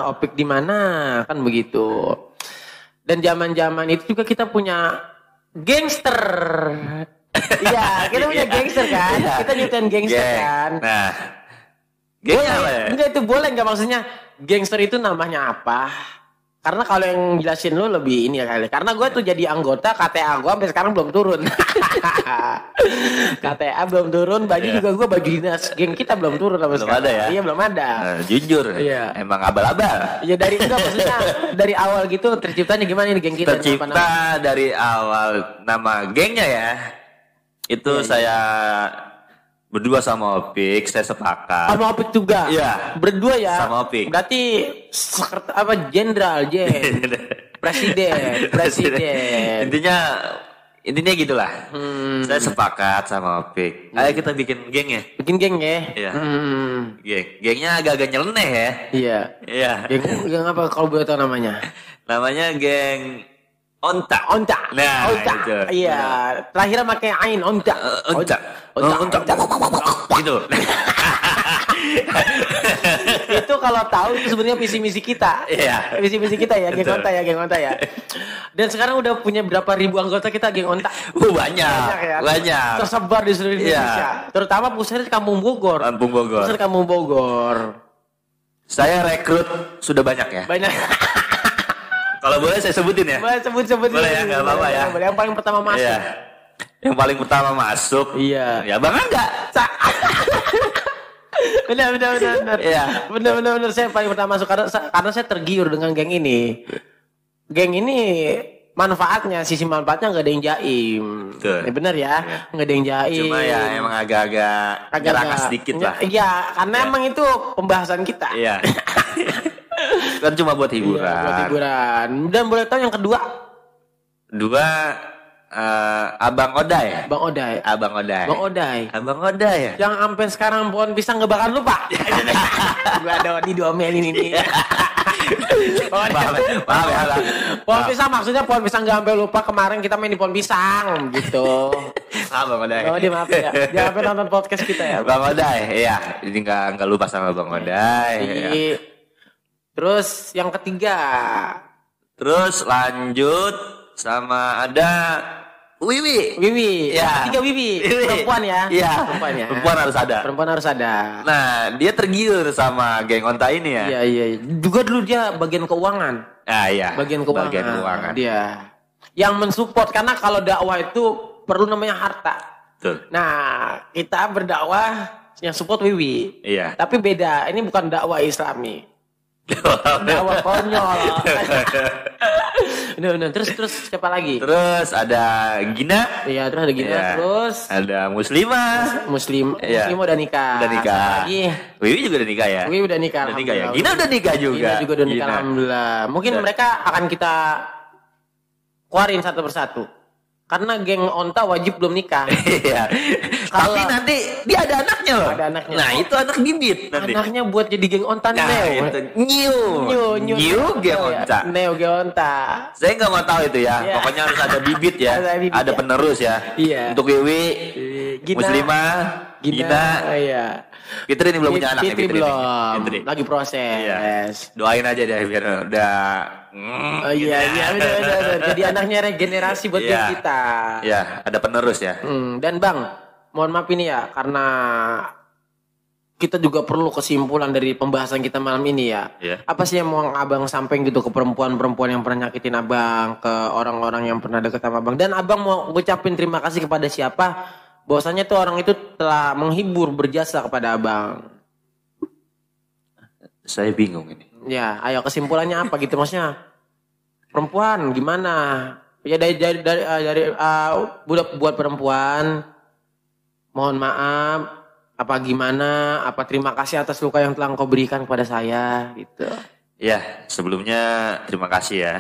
Opik di mana, kan begitu. Dan zaman-zaman itu juga kita punya gangster. Iya, kita punya gangster kan. Iya. Kita nyutain gangster Geng. kan. Nah. Gengnya apa ya? Enggak itu boleh nggak maksudnya gangster itu namanya apa? Karena kalau yang jelasin lu lebih ini ya kali. Karena gue tuh jadi anggota KTA gue sampai sekarang belum turun. KTA belum turun, baju juga gue baju dinas geng kita belum turun sampai Belum sekarang. ada ya? Iya belum ada. Jujur. Iya. Emang abal-abal. Ya dari enggak maksudnya dari awal gitu terciptanya gimana nih geng kita? Tercipta dari awal nama gengnya ya. Itu Iya, saya berdua sama Opik, saya sepakat. sama Opik juga. Iya. Berdua ya. Sama Opik. Berarti jenderal, presiden. Intinya gitulah. Saya sepakat sama Opik. Ayo kita bikin geng ya. Bikin geng ya. Iya. Gengnya agak-agak nyeleneh ya. Iya. Iya. Geng apa kalau boleh tahu namanya? Namanya geng Onta. Nah, Onta. itu. Iya. Terakhirnya pakai ain Onta. Onta. Gitu. Itu kalau tahu itu sebenarnya visi misi kita. Iya. Visi misi kita ya, geng Betul. Onta ya. Dan sekarang udah punya berapa ribu anggota kita geng Onta? Banyak. Tersebar di seluruh Indonesia. Iya. Terutama pusatnya di Kampung Bogor. Pusat Kampung Bogor. Saya rekrut sudah banyak ya. Banyak. Kalau boleh saya sebutin ya. Boleh sebut. Boleh ya, nggak apa-apa ya. Boleh. Yang paling pertama masuk. Iya. Yang paling pertama masuk. Iya. Ya Bang Angga. Benar. Iya. Benar. Saya paling pertama masuk karena saya tergiur dengan geng ini. Geng ini sisi manfaatnya nggak ada yang jaim. Betul. Ya, benar ya, nggak ada yang jaim. Cuma ya emang agak-agak nyerangkas sedikit lah. Iya, karena emang itu pembahasan kita. Iya. Kan cuma buat hiburan. Iya, buat hiburan. Dan boleh tahu yang kedua? Dua Abang Oday. Bang Oday. Abang Oday ya. Yang sampai sekarang pohon pisang nggak bakal lupa. Gua ada diomelin ini. Maaf ya. Pohon pisang maksudnya pohon pisang gak sampai lupa kemarin kita main di pohon pisang gitu. Bang Odai. Oh, maaf ya. Jangan sampai nonton podcast kita ya. Bang Odai, iya. Ini nggak lupa sama Bang Odai. Ya. Terus yang ketiga. Terus lanjut sama ada Wiwi. Ya. Tiga Wiwi. Perempuan ya. Iya. Perempuan harus ada. Nah, dia tergiur sama geng onta ini ya. Iya. Juga dulu dia bagian keuangan. Iya. Bagian keuangan. Dia yang mensupport karena kalau dakwah itu perlu namanya harta. Betul. Nah, kita berdakwah yang support Wiwi. Iya. Tapi beda. Ini bukan dakwah Islami. Dakwah konyol. Nah, terus siapa lagi? Terus ada Gina. Iya, terus ada Gina. Iya. Terus ada Muslimah. Muslim Iya. udah nikah. Lagi. Wiwi juga udah nikah ya? Wiwi udah nikah. Ya? Gina udah nikah juga. Gina juga udah nikah, alhamdulillah. Mungkin mereka akan kita keluarin satu persatu. Karena geng onta wajib belum nikah. Iya. Tapi nanti dia ada anaknya loh. Ada anaknya. Nah, itu anak bibit nanti. Anaknya buat jadi geng onta New geng onta. Neo geng onta. Saya nggak mau tahu itu ya. Yeah. Pokoknya harus ada bibit ya. Ada penerus ya. Iya. Untuk Wiwi, Gina, Muslimah, Gina. Iya. Fitri ini belum punya anak. Fitri belum. Fitri. Lagi proses. Iya. Doain aja deh biar udah. Iya, benar. Jadi anaknya regenerasi buat geng kita. Iya, ada penerus ya. Dan Bang, mohon maaf ini ya, karena kita juga perlu kesimpulan dari pembahasan kita malam ini ya. Yeah. Apa sih yang mau Abang sampaikan gitu ke perempuan-perempuan yang pernah nyakitin Abang, ke orang-orang yang pernah deket sama Abang, dan Abang mau ngucapin terima kasih kepada siapa? Bahwasanya tuh orang itu telah menghibur, berjasa kepada Abang. Saya bingung ini. Ya, ayo kesimpulannya apa gitu maksudnya? Perempuan gimana? Ya dari buat perempuan, mohon maaf, apa gimana, apa terima kasih atas luka yang telah engkau berikan kepada saya gitu. Ya, sebelumnya terima kasih ya.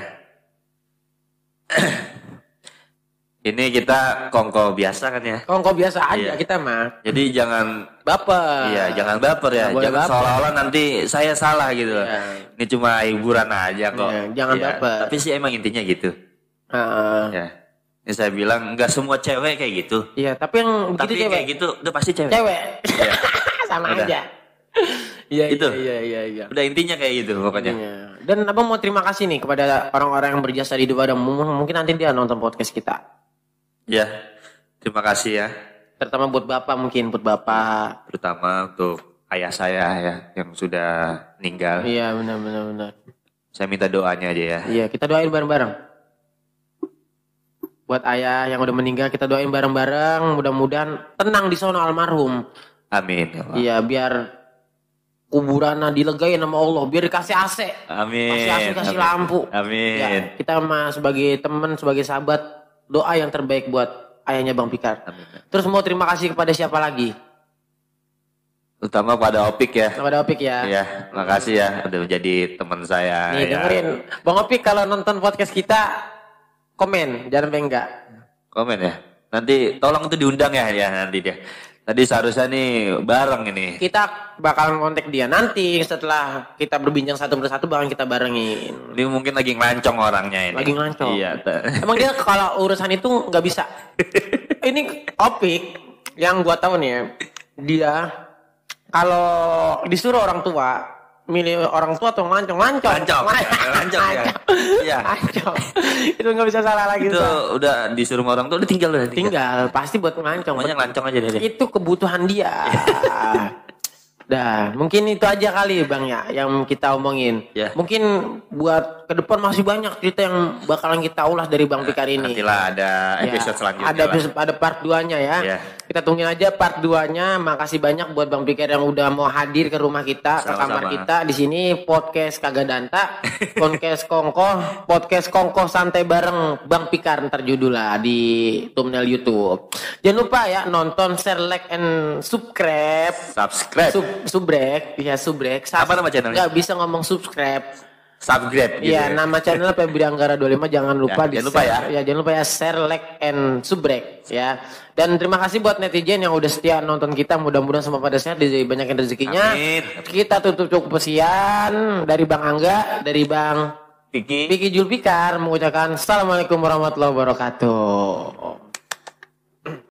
Ini kita kongko biasa kan ya? Kongko biasa aja kita mah. Jadi jangan baper. Iya, jangan baper ya. Jangan seolah-olah nanti saya salah gitu. Iya. Ini cuma hiburan aja kok. Iya, jangan baper. Tapi sih emang intinya gitu. Ya. Ini saya bilang nggak semua cewek kayak gitu. Iya, tapi yang tapi gitu cewek. Kayak gitu udah pasti cewek. Cewek. Ya. Sama udah. aja. Iya, itu. Iya. Udah intinya kayak gitu pokoknya. Iya. Dan Abang mau terima kasih nih kepada orang-orang yang berjasa di hidup Abang. Mungkin nanti dia nonton podcast kita. Ya, terima kasih ya. Terutama buat Bapak mungkin, buat Bapak. Terutama untuk ayah saya ya yang sudah meninggal. Iya, benar. Saya minta doanya aja ya. Iya, kita doain bareng-bareng. Buat ayah yang udah meninggal kita doain bareng-bareng, mudah-mudahan tenang di sono almarhum. Amin. Ya Allah. Iya, biar kuburannya dilegain sama Allah, biar dikasih AC. Amin. Kasih AC, kasih lampu. Amin. Ya, kita mah sebagai teman, sebagai sahabat, doa yang terbaik buat ayahnya Bang Pikar. Amin. Terus mau terima kasih kepada siapa lagi? Terutama pada Opik ya. Kepada Opik ya. Iya, makasih ya udah menjadi teman saya. Nih ya. dengerin, Bang Opik kalau nonton podcast kita komen, jangan sampai enggak. Komen ya. Nanti tolong itu diundang ya nanti dia. Tadi seharusnya nih bareng ini. Kita bakalan kontak dia nanti setelah kita berbincang satu persatu bakal kita barengin. Ini mungkin lagi ngelancong orangnya ini. Lagi ngelancong. Iya. Emang dia kalau urusan itu nggak bisa. Ini Opik yang gua tahu nih ya, dia kalau disuruh orang tua milih orang tua atau ngelancong ya. Iya. Itu nggak bisa salah lagi. Itu udah disuruh sama orang tua udah tinggal pasti buat ngelancong. Pokoknya ngelancong aja deh. Itu kebutuhan dia. Dah, mungkin itu aja kali Bang ya yang kita omongin. Ya. Mungkin buat ke depan masih banyak cerita yang bakalan kita ulas dari Bang Pikar ini. Nantilah ada episode selanjutnya. Ada part 2-nya ya. Ya. Kita tungguin aja part 2-nya. Makasih banyak buat Bang Pikar yang udah mau hadir ke rumah kita, ke kamar kita di sini podcast Kagak Danta, podcast Kongko santai bareng Bang Pikar ntar judulnya di thumbnail YouTube. Jangan lupa ya nonton, share, like and subscribe. Subrek. Subrek. Apa nama channelnya? Nggak bisa ngomong subscribe. subscribe gitu. Iya, nama channel Febri Anggara 25 jangan lupa jangan lupa ya. Ya, jangan lupa ya share, like and subscribe ya. Dan terima kasih buat netizen yang udah setia nonton kita. Mudah-mudahan semua pada sehat, dibanyakin rezekinya. Amin. Kita tutup cukup sekian dari Bang Angga, dari Bang Piki Julfikar mengucapkan Assalamualaikum warahmatullahi wabarakatuh.